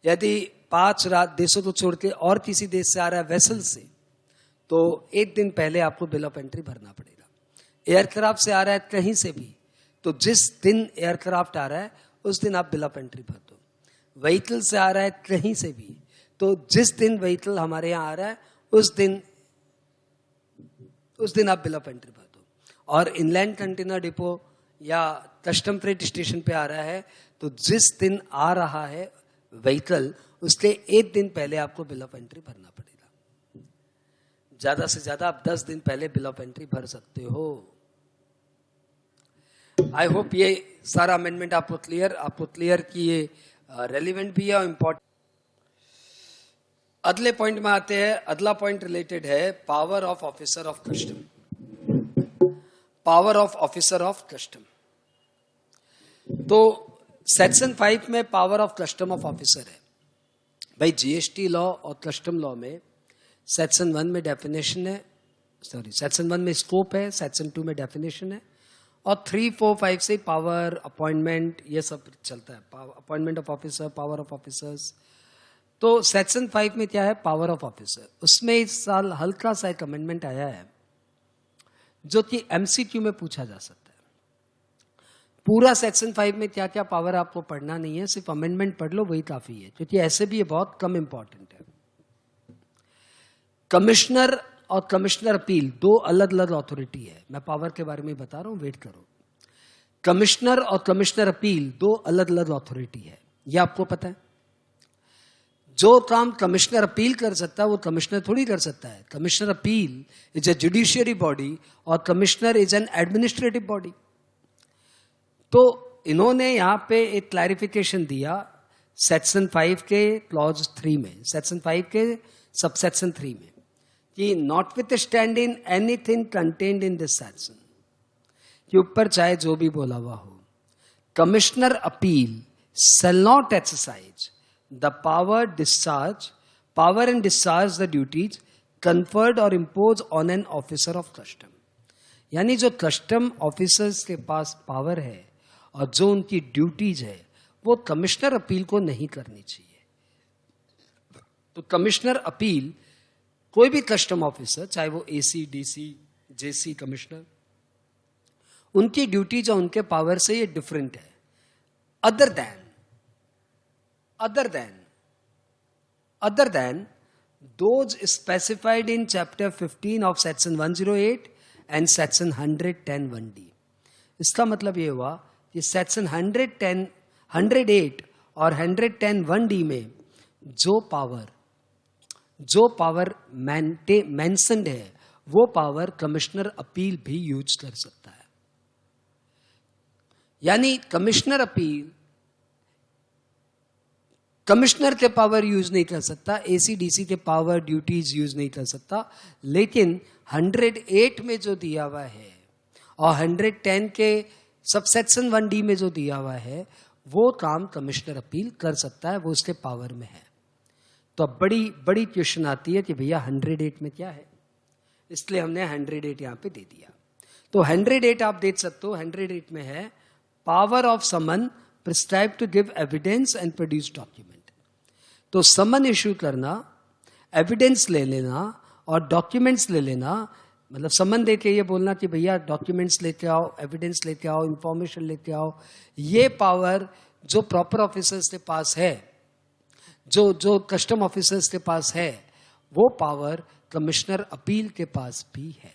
[SPEAKER 1] यदि 5 देशों को छोड़ के और किसी देश से आ रहा है वेसल से, तो 1 दिन पहले आपको बिल ऑफ एंट्री भरना पड़ेगा। एयरक्राफ्ट से आ रहा है कहीं से भी, तो जिस दिन एयरक्राफ्ट आ रहा है उस दिन आप बिल ऑफ एंट्री भर दो। व्हीकल से आ रहा है कहीं से भी, तो जिस दिन व्हीकल हमारे यहाँ आ रहा है उस दिन आप बिल ऑफ एंट्री भर दो। और इनलैंड कंटेनर डिपो या कस्टम फ्रेट स्टेशन पे आ रहा है तो जिस दिन आ रहा है व्हीकल उसके 1 दिन पहले आपको बिल ऑफ एंट्री भरना पड़ेगा। ज्यादा से ज्यादा आप 10 दिन पहले बिल ऑफ एंट्री भर सकते हो। आई होप ये सारा अमेंडमेंट आपको क्लियर कि ये रेलिवेंट भी है और इम्पोर्टेंट। अगले पॉइंट में आते हैं। अगला पॉइंट रिलेटेड है power of officer of custom. Power of officer of custom, तो सेक्शन 5 में power of custom of officer है। भाई जीएसटी लॉ और कस्टम लॉ में सेक्शन 1 में डेफिनेशन है, सेक्शन 1 में स्कोप है, सेक्शन 2 में डेफिनेशन है, और 3, 4, 5 से पावर, अपॉइंटमेंट, ये सब चलता है। Appointment of officer, power of officers. तो सेक्शन 5 में क्या है, पावर ऑफ ऑफिसर। उसमें इस साल हल्का सा एक अमेंडमेंट आया है जो कि एमसीक्यू में पूछा जा सकता है। पूरा सेक्शन 5 में क्या क्या पावर आपको पढ़ना नहीं है, सिर्फ अमेंडमेंट पढ़ लो वही काफी है, क्योंकि ऐसे भी ये बहुत कम इंपॉर्टेंट है। कमिश्नर और कमिश्नर अपील दो अलग अलग अथॉरिटी है, मैं पावर के बारे में बता रहा हूं, वेट करो। कमिश्नर और कमिश्नर अपील दो अलग अलग अथॉरिटी है, यह आपको पता है। जो काम कमिश्नर अपील कर सकता है वो कमिश्नर थोड़ी कर सकता है। Commissioner appeal is a judiciary body और commissioner is an administrative body. तो इन्होंने यहां पे एक क्लैरिफिकेशन दिया सेक्शन 5 के क्लॉज 3 में, सेक्शन 5 के सबसेक्शन 3 में, कि notwithstanding anything contained in this section के ऊपर चाहे जो भी बोला हुआ हो, commissioner appeal shall not exercise the power and discharge the duties conferred or imposed on an officer of custom। यानी जो कस्टम ऑफिसर्स के पास पावर है और जो उनकी ड्यूटीज है वो कमिश्नर अपील को नहीं करनी चाहिए। तो कमिश्नर अपील कोई भी कस्टम ऑफिसर, चाहे वो एसी, डीसी, जेसी कमिश्नर, उनकी ड्यूटीज और उनके पावर से ये डिफरेंट है। other than those specified in chapter 15 of section 108 and section 110(1)(d। इसका मतलब ये हुआ कि सेक्शन 108 और 110(1)(d) में जो पावर मेंशन्ड है वो पावर कमिश्नर अपील भी यूज कर सकता है। यानी कमिश्नर अपील कमिश्नर के पावर यूज नहीं कर सकता, एसीडीसी के पावर ड्यूटीज यूज नहीं कर सकता, लेकिन 108 में जो दिया हुआ है और 110 के सबसेक्शन 1D में जो दिया हुआ है वो काम कमिश्नर अपील कर सकता है, वो उसके पावर में है। तो अब बड़ी क्वेश्चन आती है कि भैया 108 में क्या है, इसलिए हमने 108 यहां पे दे दिया। तो 108 आप देख सकते हो, 108 में है power of summon prescribe to give evidence and produce document. तो समन इश्यू करना, एविडेंस ले लेना और डॉक्यूमेंट्स ले लेना, मतलब समन देके ये बोलना कि भैया डॉक्यूमेंट्स लेके आओ, एविडेंस लेके आओ, इंफॉर्मेशन लेके आओ, ये पावर जो प्रॉपर ऑफिसर्स के पास है, जो कस्टम ऑफिसर्स के पास है, वो पावर कमिश्नर अपील के पास भी है।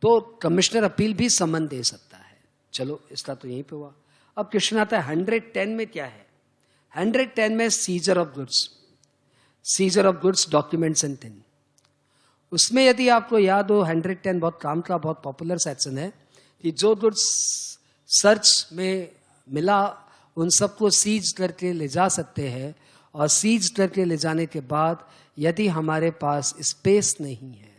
[SPEAKER 1] तो कमिश्नर अपील भी समन दे सकता है। चलो इसका तो यहीं पे हुआ। अब क्वेश्चन आता है 110 में क्या है। 110 में scissor of goods, documents and thing. उसमें यदि आपको याद हो 110 बहुत काम का, बहुत पॉपुलर सेक्शन है कि जो गुड्स सर्च में मिला उन सबको सीज करके ले जा सकते हैं, और सीज करके ले जाने के बाद यदि हमारे पास स्पेस नहीं है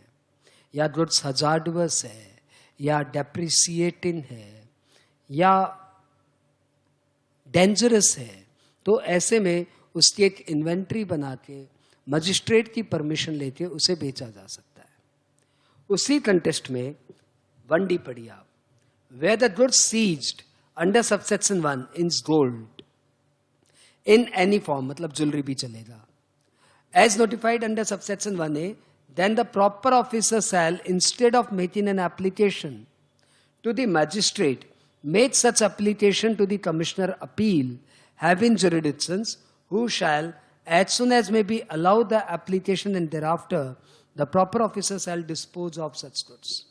[SPEAKER 1] या गुड्स हजार्डवस है या डेप्रिसिएटिंग है या डेंजरस है, तो ऐसे में उसकी एक इन्वेंट्री बना के मजिस्ट्रेट की परमिशन लेके उसे बेचा जा सकता है। उसी कंटेस्ट में 1D पढ़िए आप, where the goods seized under subsection 1 is gold in any form, मतलब ज्वेलरी भी चलेगा, as notified under subsection 1A, then the proper officer shall, instead of making an application to the magistrate, make such application to the commissioner appeal having jurisdictions, who shall, as soon as may be, allow the application, and thereafter the proper officer shall dispose of such goods।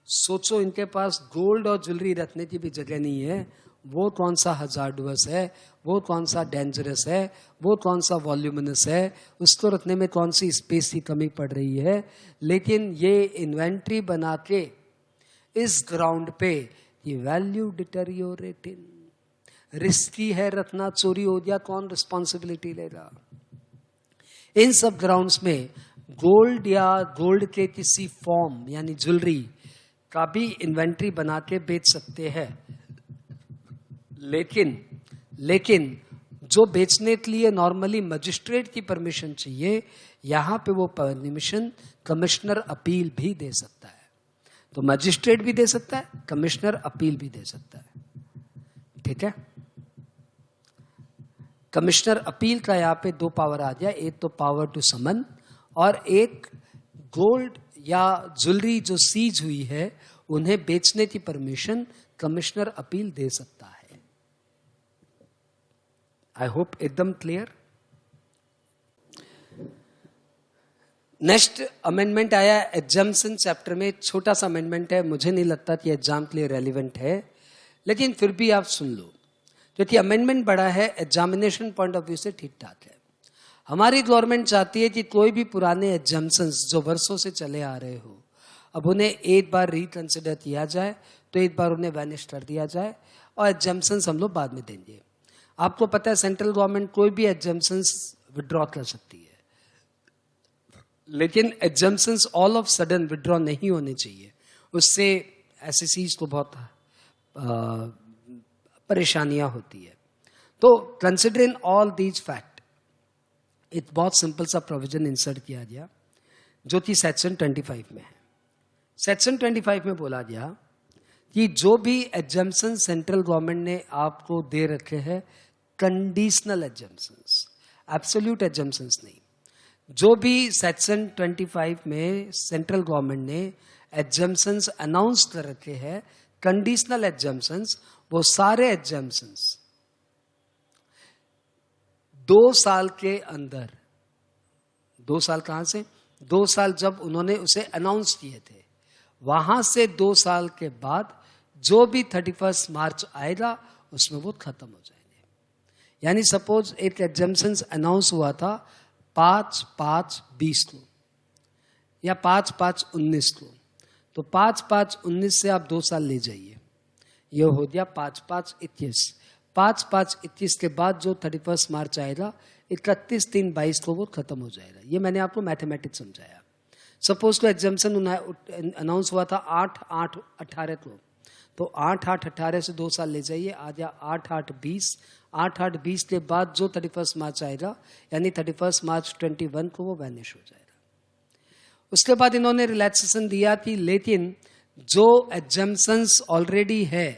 [SPEAKER 1] सोचो इनके पास gold और jewellery रखने की भी जगह नहीं है, वो कौन सा हजार्डवस है, वो कौन सा डेंजरस है, वो कौन सा वॉल्यूमिनस है, उसको रखने में कौन सी स्पेस की कमी पड़ रही है। लेकिन ये इन्वेंट्री बना के इस ग्राउंड पे ये वैल्यू डिटेरियोरेटिंग, रिस्की है रखना, चोरी हो गया कौन रिस्पॉन्सिबिलिटी लेगा। इन सब ग्राउंड्स में गोल्ड या गोल्ड के किसी फॉर्म यानी ज्वेलरी का भी इन्वेंट्री बना के बेच सकते हैं, लेकिन जो बेचने के लिए नॉर्मली मजिस्ट्रेट की परमिशन चाहिए, यहां पे वो परमिशन कमिश्नर अपील भी दे सकता है। तो मजिस्ट्रेट भी दे सकता है, कमिश्नर अपील भी दे सकता है, ठीक है। कमिश्नर अपील का यहां पे दो पावर आ गया, एक तो पावर टू समन और एक गोल्ड या ज्वेलरी जो सीज हुई है उन्हें बेचने की परमिशन कमिश्नर अपील दे सकता है। आई होप एकदम क्लियर। नेक्स्ट अमेंडमेंट आया एग्जाम्शन चैप्टर में, छोटा सा अमेंडमेंट है, मुझे नहीं लगता कि एग्जाम के लिए रेलिवेंट है, लेकिन फिर भी आप सुन लो, क्योंकि अमेंडमेंट बड़ा है, एग्जामिनेशन पॉइंट ऑफ व्यू से ठीक ठाक है। हमारी गवर्नमेंट चाहती है कि कोई भी पुराने एग्जाम्शंस जो वर्षों से चले आ रहे हो, अब उन्हें एक बार रिकंसिडर किया जाए, तो एक बार उन्हें वैनिश कर दिया जाए और एग्जाम्शंस हम लोग बाद में देंगे। आपको पता है सेंट्रल गवर्नमेंट कोई भी एग्जाम्शंस विड्रॉ कर सकती है, लेकिन exemptions all of sudden withdraw नहीं होने चाहिए, उससे एसएससीज को बहुत परेशानियां होती है। तो कंसिडरिंग ऑल दीज फैक्ट, एक बहुत सिंपल सा प्रोविजन इंसर्ट किया गया जो कि सेक्शन 25 में है। सेक्शन 25 में बोला गया कि जो भी एग्जाम्शन सेंट्रल गवर्नमेंट ने आपको दे रखे हैं, कंडीशनल एग्जाम्शंस, एब्सोल्यूट एग्जाम्शंस नहीं, जो भी सेक्शन 25 में सेंट्रल गवर्नमेंट ने एग्जाम्शंस अनाउंस कर रखे हैं, कंडीशनल एग्जाम्शंस, वो सारे एग्जाम्शंस 2 साल के अंदर, 2 साल कहां से, 2 साल जब उन्होंने उसे अनाउंस किए थे, वहां से 2 साल के बाद जो भी 31 मार्च आएगा उसमें वो खत्म हो जाएंगे। यानी सपोज एक एग्जाम्शंस अनाउंस हुआ था 5/5/20 को या 5/5/19 को, तो 5/5/19 से आप 2 साल ले जाइए, ये हो गया 5/5/21। 5/5/21 के बाद जो 31 मार्च आएगा, 31/3/22 को वो खत्म हो जाएगा। ये मैंने आपको मैथमेटिक्स समझाया। सपोज को एग्जाम्शन अनाउंस हुआ था 8/8/18 को, तो 8/8/18 से 2 साल ले जाइए, आ गया 8/8/20। 8/8/20 के बाद जो 31 मार्च आएगा, यानी 31 मार्च 21 को वो वैनिश हो जाएगा। उसके बाद इन्होंने रिलैक्सेशन दिया कि लेकिन जो एग्जाम्शंस ऑलरेडी है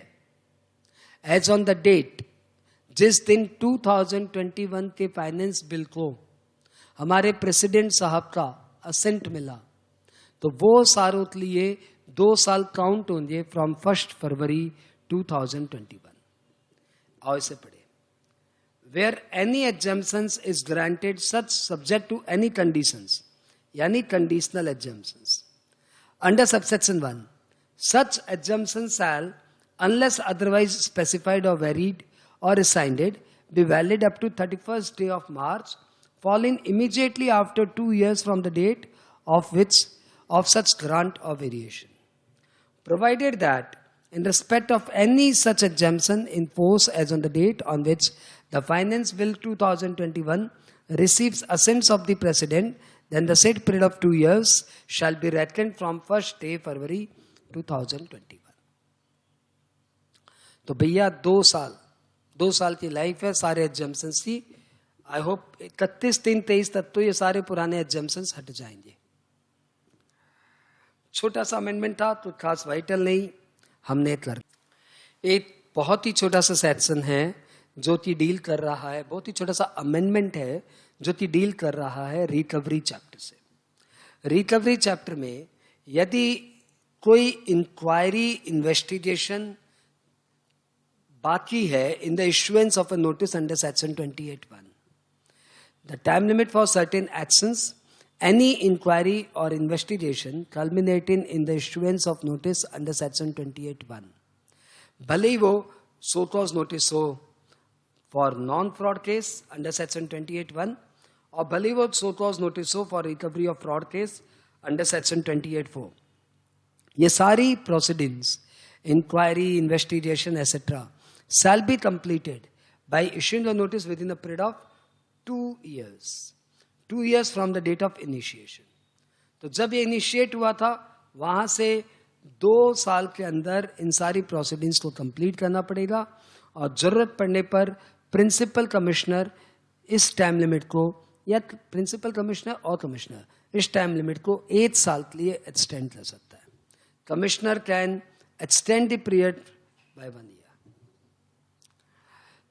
[SPEAKER 1] एज ऑन द डेट, जिस दिन 2021 के फाइनेंस बिल को हमारे प्रेसिडेंट साहब का असेंट मिला, तो वो सारों के लिए 2 साल काउंट होंगे फ्रॉम 1 फरवरी 2021। आओ इसे पढ़े। Where any exemptions is granted such subject to any conditions, yani conditional exemptions. Under subsection 1, such exemptions shall, unless otherwise specified or varied or rescinded, be valid up to 31st day of March, falling immediately after 2 years from the date of such grant or variation. Provided that, in respect of any such exemption in force as on the date on which the Finance Bill 2021 receives assents of the President, then the said period of 2 years shall be reckoned from 1st day February 2021. तो भैया 2 साल की life है सारे exemptions की। I hope 31/3/23 तक तो ये सारे पुराने एग्जाम्शंस हट जाएंगे। छोटा सा अमेंडमेंट था तो खास वाइटल नहीं, हमने कर एक बहुत ही छोटा सा सेक्शन है जो कि डील कर रहा है, बहुत ही छोटा सा अमेंडमेंट है जो कि डील कर रहा है रिकवरी चैप्टर से। रिकवरी चैप्टर में यदि कोई इंक्वायरी इन्वेस्टिगेशन बाकी है in the issuance of a notice under section 28(1), the time limit for certain actions, any inquiry or investigation culminating in the issuance of notice under section 28(1), भले ही वो so cause notice हो for non-fraud case under section 28(1) और भले ही वो so cause notice हो for recovery of fraud case under section 28(4), ये सारी proceedings, inquiry, investigation, etc. shall be completed by issuing a notice within a period of 2 years. 2 years from the date of initiation. तो जब ये initiate हुआ था वहां से 2 साल के अंदर इन सारी प्रोसीडिंग्स को कंप्लीट करना पड़ेगा और जरूरत पड़ने पर प्रिंसिपल कमिश्नर इस टाइम लिमिट को, या प्रिंसिपल कमिश्नर और कमिश्नर इस टाइम लिमिट को 1 साल के लिए एक्सटेंड कर सकता है। Commissioner can extend the period by 1 year.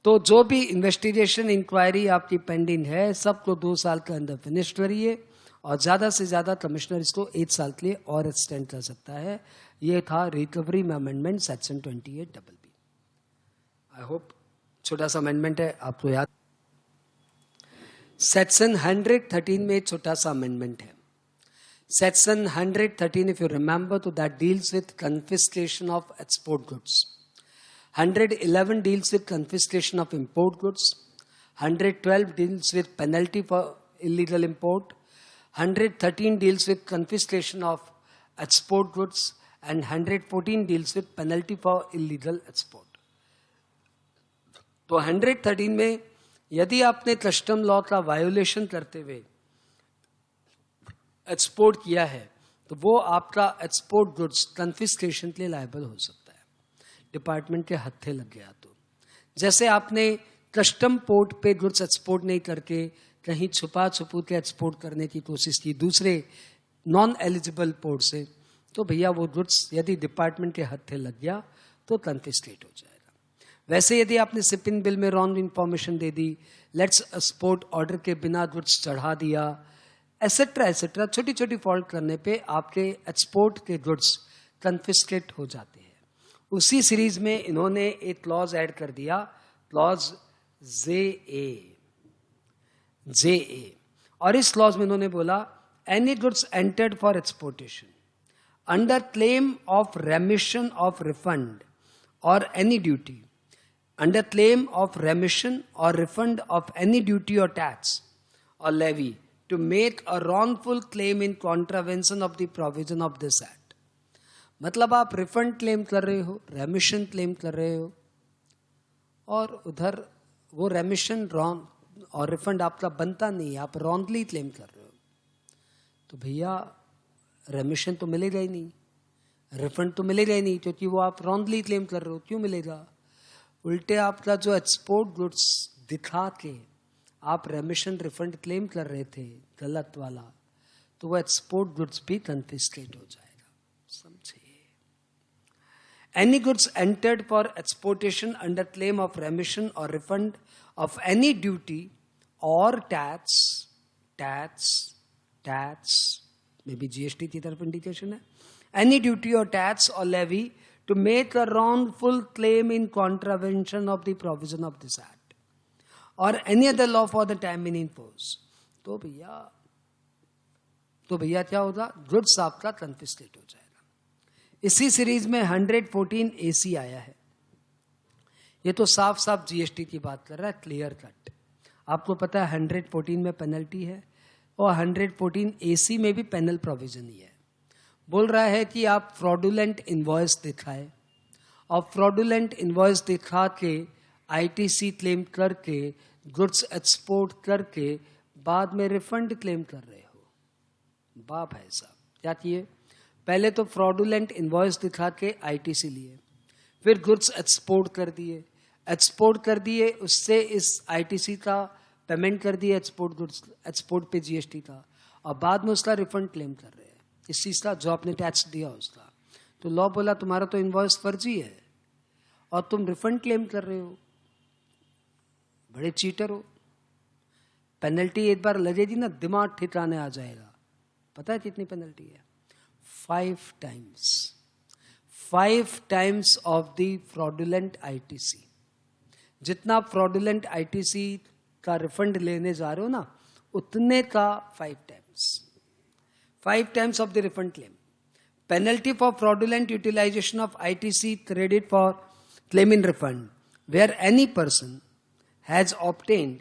[SPEAKER 1] तो जो भी इन्वेस्टिगेशन इंक्वायरी आपकी पेंडिंग है सबको 2 साल के अंदर फिनिश करिए और ज़्यादा से ज़्यादा कमिश्नर इसको 8 साल के लिए और एक्सटेंड कर सकता है। ये था रिकवरी में amendment section 28BB। I hope छोटा सा अमेंडमेंट है, आपको याद। सेक्शन 113 में छोटा सा अमेंडमेंट है। सेक्शन 113, इफ यू रिमेंबर, तो that deals with confiscation of export goods. 111 deals with confiscation of import goods. 112 deals with penalty for illegal import. 113 deals with confiscation of export goods. And 114 deals with penalty for illegal export. तो 113 में यदि आपने custom law का violation करते हुए export किया है तो वो आपका एक्सपोर्ट गुड्स कन्फिस्केशन के लिए लायबल हो सकता है, डिपार्टमेंट के हत्थे लग गया तो। जैसे आपने कस्टम पोर्ट पे गुड्स एक्सपोर्ट नहीं करके कहीं छुपा के एक्सपोर्ट करने की कोशिश की दूसरे नॉन एलिजिबल पोर्ट से, तो भैया वो गुड्स यदि डिपार्टमेंट के हत्थे लग गया तो कन्फिस्केट हो जाएगा। वैसे यदि आपने शिपिंग बिल में wrong information they the, let's export order के बिना गुड्स चढ़ा दिया, एसेट्रा एसेट्रा, छोटी छोटी फॉल्ट करने पे आपके एक्सपोर्ट के गुड्स कन्फिस्केट हो जाते हैं। उसी सीरीज में इन्होंने एक क्लॉज ऐड कर दिया, क्लॉज जे, और इस क्लॉज में इन्होंने बोला any goods entered for exportation under claim of remission of refund और any duty, under claim of remission और रिफंड ऑफ एनी ड्यूटी और टैक्स और levy to make a wrongful claim in contravention of the provision of this act. मतलब आप refund claim कर रहे हो, रेमिशन claim कर रहे हो, और उधर वो रेमिशन रॉन्ग और रिफंड आपका बनता नहीं है, आप रॉन्गली क्लेम कर रहे हो, तो भैया रेमिशन तो मिलेगा ही नहीं, रिफंड तो मिलेगा ही नहीं, क्योंकि वो आप रॉन्गली क्लेम कर रहे हो। क्यों मिलेगा? उल्टे आपका जो एक्सपोर्ट गुड्स दिखा के आप रेमिशन रिफंड क्लेम कर रहे थे गलत वाला, तो वो एक्सपोर्ट गुड्स भी कन्फिस्केट हो जाएगा। समझे? Any goods entered for exportation under claim of remission or refund of any duty or tax, maybe GST की तरफ इंडिकेशन है, any duty or tax or levy to make a wrongful claim in contravention of the provision of this act or any other law for the time in force, तो भैया क्या होगा? Goods आपका confiscate हो जाएगा। इसी series में 114 AC आया है। ये तो साफ साफ जीएसटी की बात कर रहा है, क्लियर कट। आपको पता है 114 में पेनल्टी है और 114 AC में भी पेनल प्रोविजन ही है। बोल रहा है कि आप फ्रॉडुलेंट इनवॉइस दिखाए और फ्रॉडुलेंट इनवॉइस दिखा के ITC क्लेम करके गुड्स एक्सपोर्ट करके बाद में रिफंड क्लेम कर रहे हो। वाह भाई साहब, क्या किए? पहले तो फ्रॉडुलेंट इनवॉइस दिखा के ITC लिए, फिर गुड्स एक्सपोर्ट कर दिए, उससे इस ITC का पेमेंट कर दिए, एक्सपोर्ट पे GST का, और बाद में उसका रिफंड क्लेम कर रहे हैं इस चीज का जो आपने टैक्स दिया उसका। तो लॉ बोला तुम्हारा तो इनवॉइस फर्जी है और तुम रिफंड क्लेम कर रहे हो, बड़े चीटर हो। पेनल्टी एक बार लगेगी ना, दिमाग ठिकाने आ जाएगा। पता है कितनी पेनल्टी है? 5 times of the fraudulent ITC। जितना फ्रॉडुलेंट ITC का रिफंड लेने जा रहे हो ना, उतने का 5 times of the refund claim. Penalty for fraudulent utilisation of ITC credit for claim in refund where any person has obtained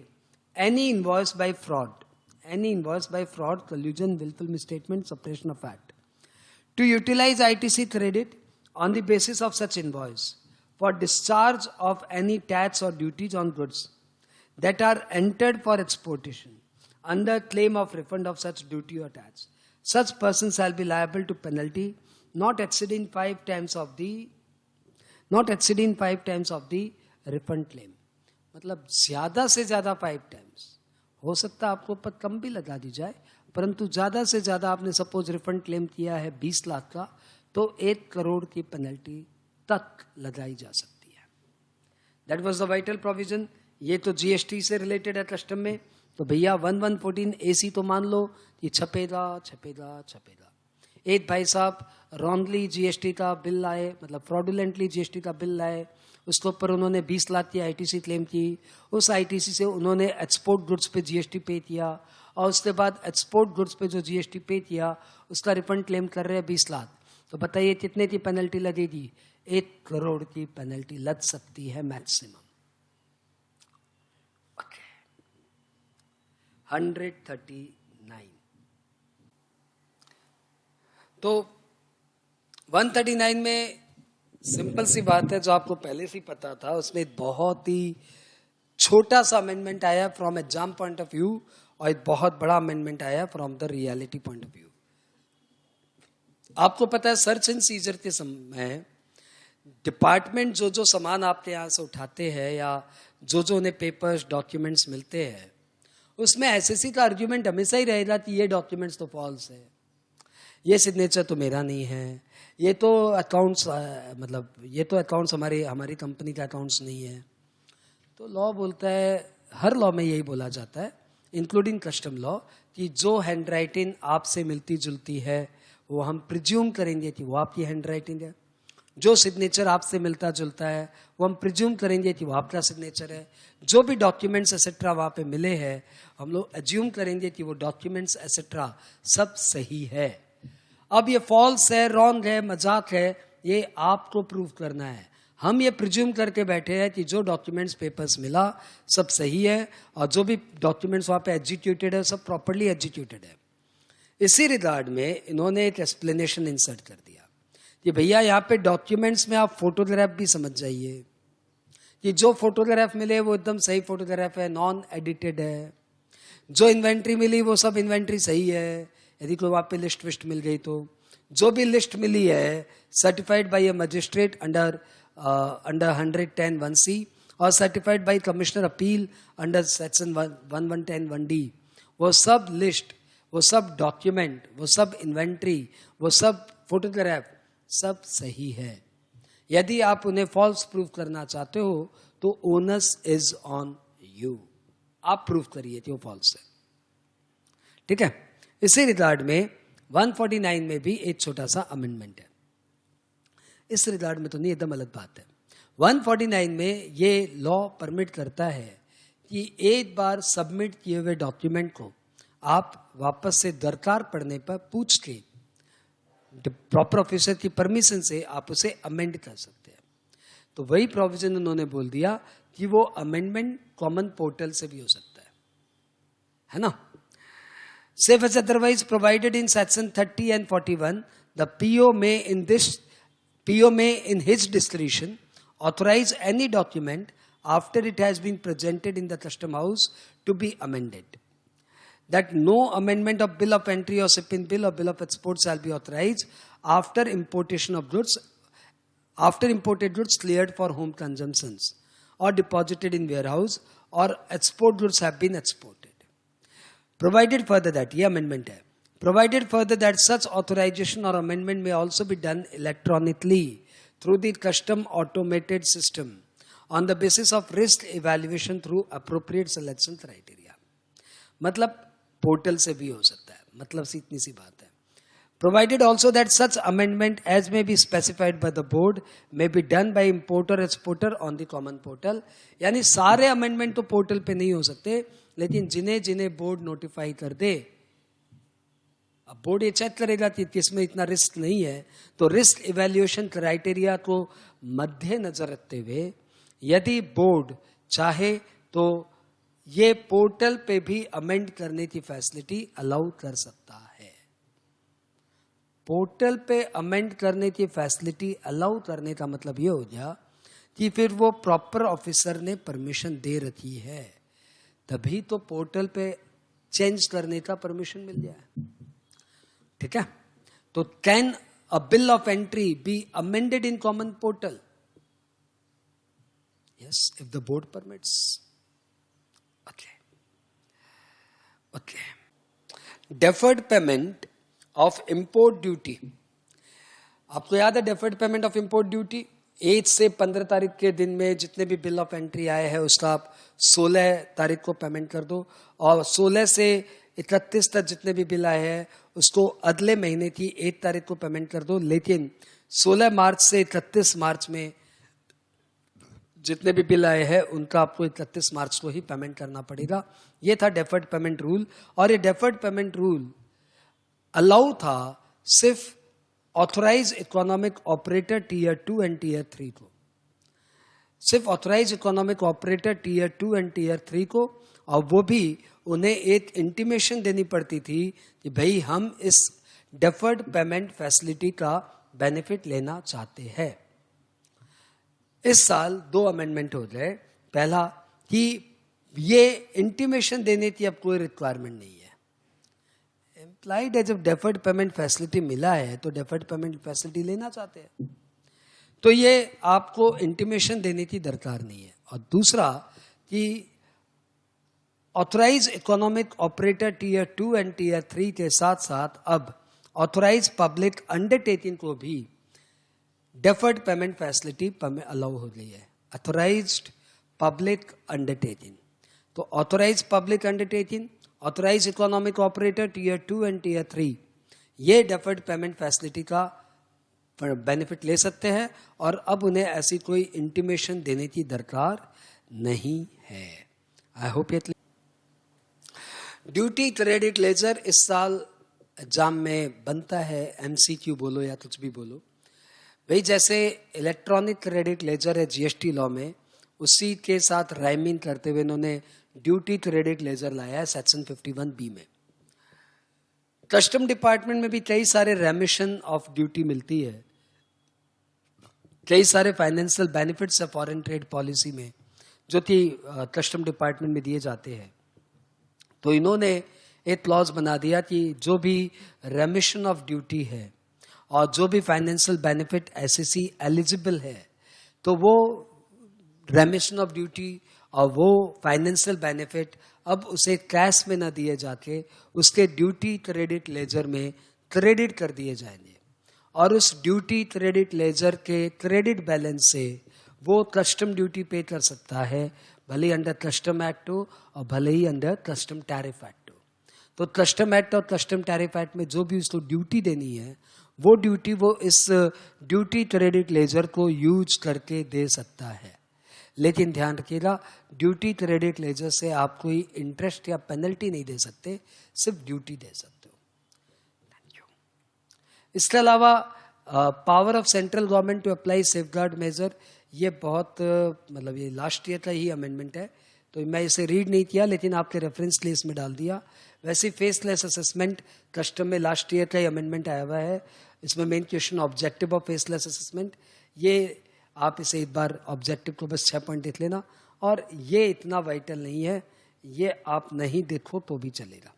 [SPEAKER 1] any invoice by fraud, collusion, willful misstatement, suppression of act, to utilize ITC credit on the basis of such invoice for discharge of any tax or duties on goods that are entered for exportation under claim of refund of such duty or tax, such person shall be liable to penalty not exceeding 5 times of the refund claim। मतलब ज्यादा से ज्यादा 5 times, हो सकता है आपको पर कम भी लगा दी जाए, परंतु ज्यादा से ज्यादा आपने सपोज रिफंड क्लेम किया है 20 लाख का, तो 1 करोड़ की पेनल्टी तक लगाई जा सकती है। That was the vital provision. ये तो जीएसटी से रिलेटेड है कस्टम में। तो भैया 1114 AC तो मान लो ये छपेगा छपेगा छपेगा। एक भाई साहब रॉन्गली जीएसटी का बिल लाए, मतलब फ्रॉडुलेंटली जीएसटी का बिल लाए, उसके ऊपर उन्होंने 20 लाख की आईटीसी क्लेम की, उस आईटीसी से उन्होंने एक्सपोर्ट गुड्स पे जीएसटी पे किया, और उसके बाद एक्सपोर्ट गुड्स पे जो जीएसटी पे किया उसका रिफंड क्लेम कर रहे हैं 20 लाख। तो बताइए कितने की पेनल्टी लगेगी? 1 करोड़ की पेनल्टी लग सकती है मैक्सिमम। 139। तो 139 में सिंपल सी बात है, जो आपको पहले से ही पता था, उसमें एक बहुत ही छोटा सा अमेंडमेंट आया from exam point of view, और एक बहुत बड़ा अमेंडमेंट आया from the reality point of view. आपको पता है सर्च एंड सीजर के समय डिपार्टमेंट जो जो सामान आपके यहाँ से उठाते हैं या जो जो उन्हें पेपर्स डॉक्यूमेंट्स मिलते हैं, उसमें एसएससी का आर्ग्यूमेंट हमेशा ही रहेगा कि ये डॉक्यूमेंट्स तो फॉल्स है, ये सिग्नेचर तो मेरा नहीं है, ये तो अकाउंट्स मतलब ये तो अकाउंट्स हमारी कंपनी का अकाउंट्स नहीं है। तो लॉ बोलता है, हर लॉ में यही बोला जाता है इंक्लूडिंग कस्टम लॉ, कि जो हैंडराइटिंग आपसे मिलती जुलती है वो हम प्रिज्यूम करेंगे कि वो आपकी हैंडराइटिंग है। जो सिग्नेचर आपसे मिलता जुलता है वो हम प्रिज्यूम करेंगे कि वो आपका सिग्नेचर है। जो भी डॉक्यूमेंट्स एक्सेट्रा वहाँ पे मिले हैं हम लोग एज्यूम करेंगे कि वो डॉक्यूमेंट्स एक्सेट्रा सब सही है। अब ये फॉल्स है, रॉन्ग है, मजाक है, ये आपको प्रूव करना है। हम ये प्रिज्यूम करके बैठे हैं कि जो डॉक्यूमेंट्स पेपर्स मिला सब सही है, और जो भी डॉक्यूमेंट्स वहाँ पे एग्जीक्यूटेड है सब प्रॉपरली एग्जीक्यूटेड है। इसी रिगार्ड में इन्होंने एक एक्सप्लेनेशन इंसर्ट कर दिया कि भैया यहाँ पे डॉक्यूमेंट्स में आप फोटोग्राफ भी समझ जाइए कि जो फोटोग्राफ मिले वो एकदम सही फोटोग्राफ है, नॉन एडिटेड है। जो इन्वेंट्री मिली वो सब इन्वेंट्री सही है, यदि कोई वहाँ पे लिस्ट विस्ट मिल गई तो। जो भी लिस्ट मिली है certified by A magistrate under 110(1)(c) और certified by commissioner appeal under section 1110(1)(d), वो सब लिस्ट, वो सब डॉक्यूमेंट, वो सब इन्वेंट्री, वो सब फोटोग्राफ सब सही है। यदि आप उन्हें फॉल्स प्रूव करना चाहते हो तो ओनस इज ऑन यू, आप प्रूव करिए कि वो फॉल्स है। ठीक है, इसी रिगार्ड में 149 में भी एक छोटा सा अमेंडमेंट है। इस रिगार्ड में तो नहीं, एकदम अलग बात है। 149 में ये लॉ परमिट करता है कि एक बार सबमिट किए हुए डॉक्यूमेंट को आप वापस से दरकार पड़ने पर पूछ के प्रॉपर ऑफिसर की परमिशन से आप उसे अमेंड कर सकते हैं। तो वही प्रोविजन उन्होंने बोल दिया कि वो अमेंडमेंट कॉमन पोर्टल से भी हो सकता है ना। Save as otherwise provided in section 30 and 41, the PO may in his discretion authorize any document after it has been presented in the custom house to be amended. That no amendment of bill of entry or shipping bill or bill of export shall be authorized after importation of goods, after imported goods cleared for home consumptions or deposited in warehouse or export goods have been exported. Provided further that, ये amendment है, provided further that such authorization or amendment may also be done electronically through the custom automated system on the basis of risk evaluation through appropriate selection criteria. मतलब portal से भी हो सकता है, मतलब से इतनी सी बात है। Provided also that such amendment as may be specified by the board may be done by importer exporter on the common portal. यानी सारे अमेंडमेंट तो पोर्टल पे नहीं हो सकते, लेकिन जिन्हें जिन्हें बोर्ड नोटिफाई कर दे, अब बोर्ड ये चेक करेगा कि किसमें इतना रिस्क नहीं है, तो रिस्क इवैल्यूएशन क्राइटेरिया को मद्देनजर रखते हुए यदि बोर्ड चाहे तो ये पोर्टल पे भी अमेंड करने की फैसिलिटी अलाउ कर सकता है। पोर्टल पे अमेंड करने की फैसिलिटी अलाउ करने का मतलब ये हो गया कि फिर वो प्रॉपर ऑफिसर ने परमिशन दे रखी है, तभी तो पोर्टल पे चेंज करने का परमिशन मिल जाए। ठीक है, तो can a bill of entry be amended in common portal? Yes, if the board permits. Okay, deferred payment of import duty. आपको याद है deferred payment of import duty? 1 से 15 तारीख के दिन में जितने भी बिल ऑफ एंट्री आए हैं उसका आप 16 तारीख को पेमेंट कर दो, और 16 से 31 तक जितने भी बिल आए हैं उसको अगले महीने की 1 तारीख को पेमेंट कर दो। लेकिन 16 मार्च से 31 मार्च में जितने भी बिल आए हैं उनका आपको 31 मार्च को ही पेमेंट करना पड़ेगा। ये था डेफर्ड पेमेंट रूल, और ये डेफर्ड पेमेंट रूल अलाउ था सिर्फ authorise economic operator tier 2 and tier 3 को, सिर्फ authorise economic operator tier 2 and tier 3 को, और वो भी उन्हें एक इंटीमेशन देनी पड़ती थी कि भाई हम इस डेफर्ड पेमेंट फैसिलिटी का बेनिफिट लेना चाहते हैं। इस साल 2 अमेंडमेंट हो गए। पहला कि ये इंटीमेशन देने की अब कोई रिक्वायरमेंट नहीं है। एम्प्लॉयड है, जब डेफर्ड पेमेंट फैसिलिटी मिला है तो डेफर्ड पेमेंट फैसिलिटी लेना चाहते हैं, तो ये आपको इंटीमेशन देने की दरकार नहीं है। और दूसरा कि authorise economic operator tier 2 and tier 3 के साथ साथ अब ऑथराइज पब्लिक अंडरटेकिंग को भी डेफर्ड पेमेंट फैसिलिटी अलाउ हो गई है। ऑथराइज्ड पब्लिक अंडरटेकिंग, तो authorise public undertaking, authorise economic operator tier 2 and tier 3 ये डेफर्ड पेमेंट फैसिलिटी का बेनिफिट ले सकते हैं, और अब उन्हें ऐसी कोई इंटीमेशन देने की दरकार नहीं है। आई होप ये ड्यूटी क्रेडिट लेजर इस साल एग्जाम में बनता है, एमसीक्यू बोलो या कुछ भी बोलो। भाई जैसे इलेक्ट्रॉनिक क्रेडिट लेजर है जीएसटी लॉ में, उसी के साथ राइमिंग करते हुए इन्होंने ड्यूटी क्रेडिट लेजर लाया है सेक्शन 51B में। कस्टम डिपार्टमेंट में भी कई सारे रेमिशन ऑफ ड्यूटी मिलती है, कई सारे फाइनेंशियल बेनिफिट्स है फॉरेन ट्रेड पॉलिसी में जो कि कस्टम डिपार्टमेंट में दिए जाते हैं। तो इन्होंने एक क्लॉज बना दिया कि जो भी रेमिशन ऑफ ड्यूटी है और जो भी फाइनेंशियल बेनिफिट एसएससी एलिजिबल है, तो वो रेमिशन ऑफ ड्यूटी और वो फाइनेंशियल बेनिफिट अब उसे कैश में न दिए जाके उसके ड्यूटी क्रेडिट लेजर में क्रेडिट कर दिए जाएंगे, और उस ड्यूटी क्रेडिट लेजर के क्रेडिट बैलेंस से वो कस्टम ड्यूटी पे कर सकता है, भले ही अंडर कस्टम एक्ट हो और भले ही अंडर कस्टम टैरिफ एक्ट हो। तो कस्टम एक्ट और कस्टम टैरिफ एक्ट में जो भी उसको ड्यूटी देनी है वो ड्यूटी वो इस ड्यूटी क्रेडिट लेजर को यूज करके दे सकता है। लेकिन ध्यान रखिएगा, ड्यूटी क्रेडिट लेजर से आप कोई इंटरेस्ट या पेनल्टी नहीं दे सकते, सिर्फ ड्यूटी दे सकते हो। Thank you. इसके अलावा power of central government to apply safeguard measure, ये बहुत मतलब ये लास्ट ईयर का ही अमेंडमेंट है, तो मैं इसे रीड नहीं किया लेकिन आपके रेफरेंस के लिए इसमें डाल दिया। वैसे फेसलेस असेसमेंट कस्टम में लास्ट ईयर का ही अमेंडमेंट आया हुआ है। इसमें main question objective of faceless assessment, ये आप इसे एक बार ऑब्जेक्टिव को बस 6 पॉइंट लिख लेना, और ये इतना वाइटल नहीं है, ये आप नहीं देखो तो भी चलेगा,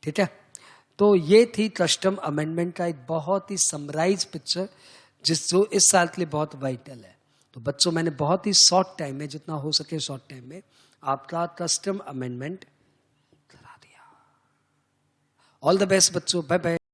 [SPEAKER 1] ठीक है। तो ये थी कस्टम अमेंडमेंट का एक बहुत ही समराइज पिक्चर जो इस साल के लिए बहुत वाइटल है। तो बच्चों, मैंने बहुत ही शॉर्ट टाइम में, जितना हो सके शॉर्ट टाइम में आपका कस्टम अमेंडमेंट करा दिया। ऑल द बेस्ट बच्चों, बाय बाय।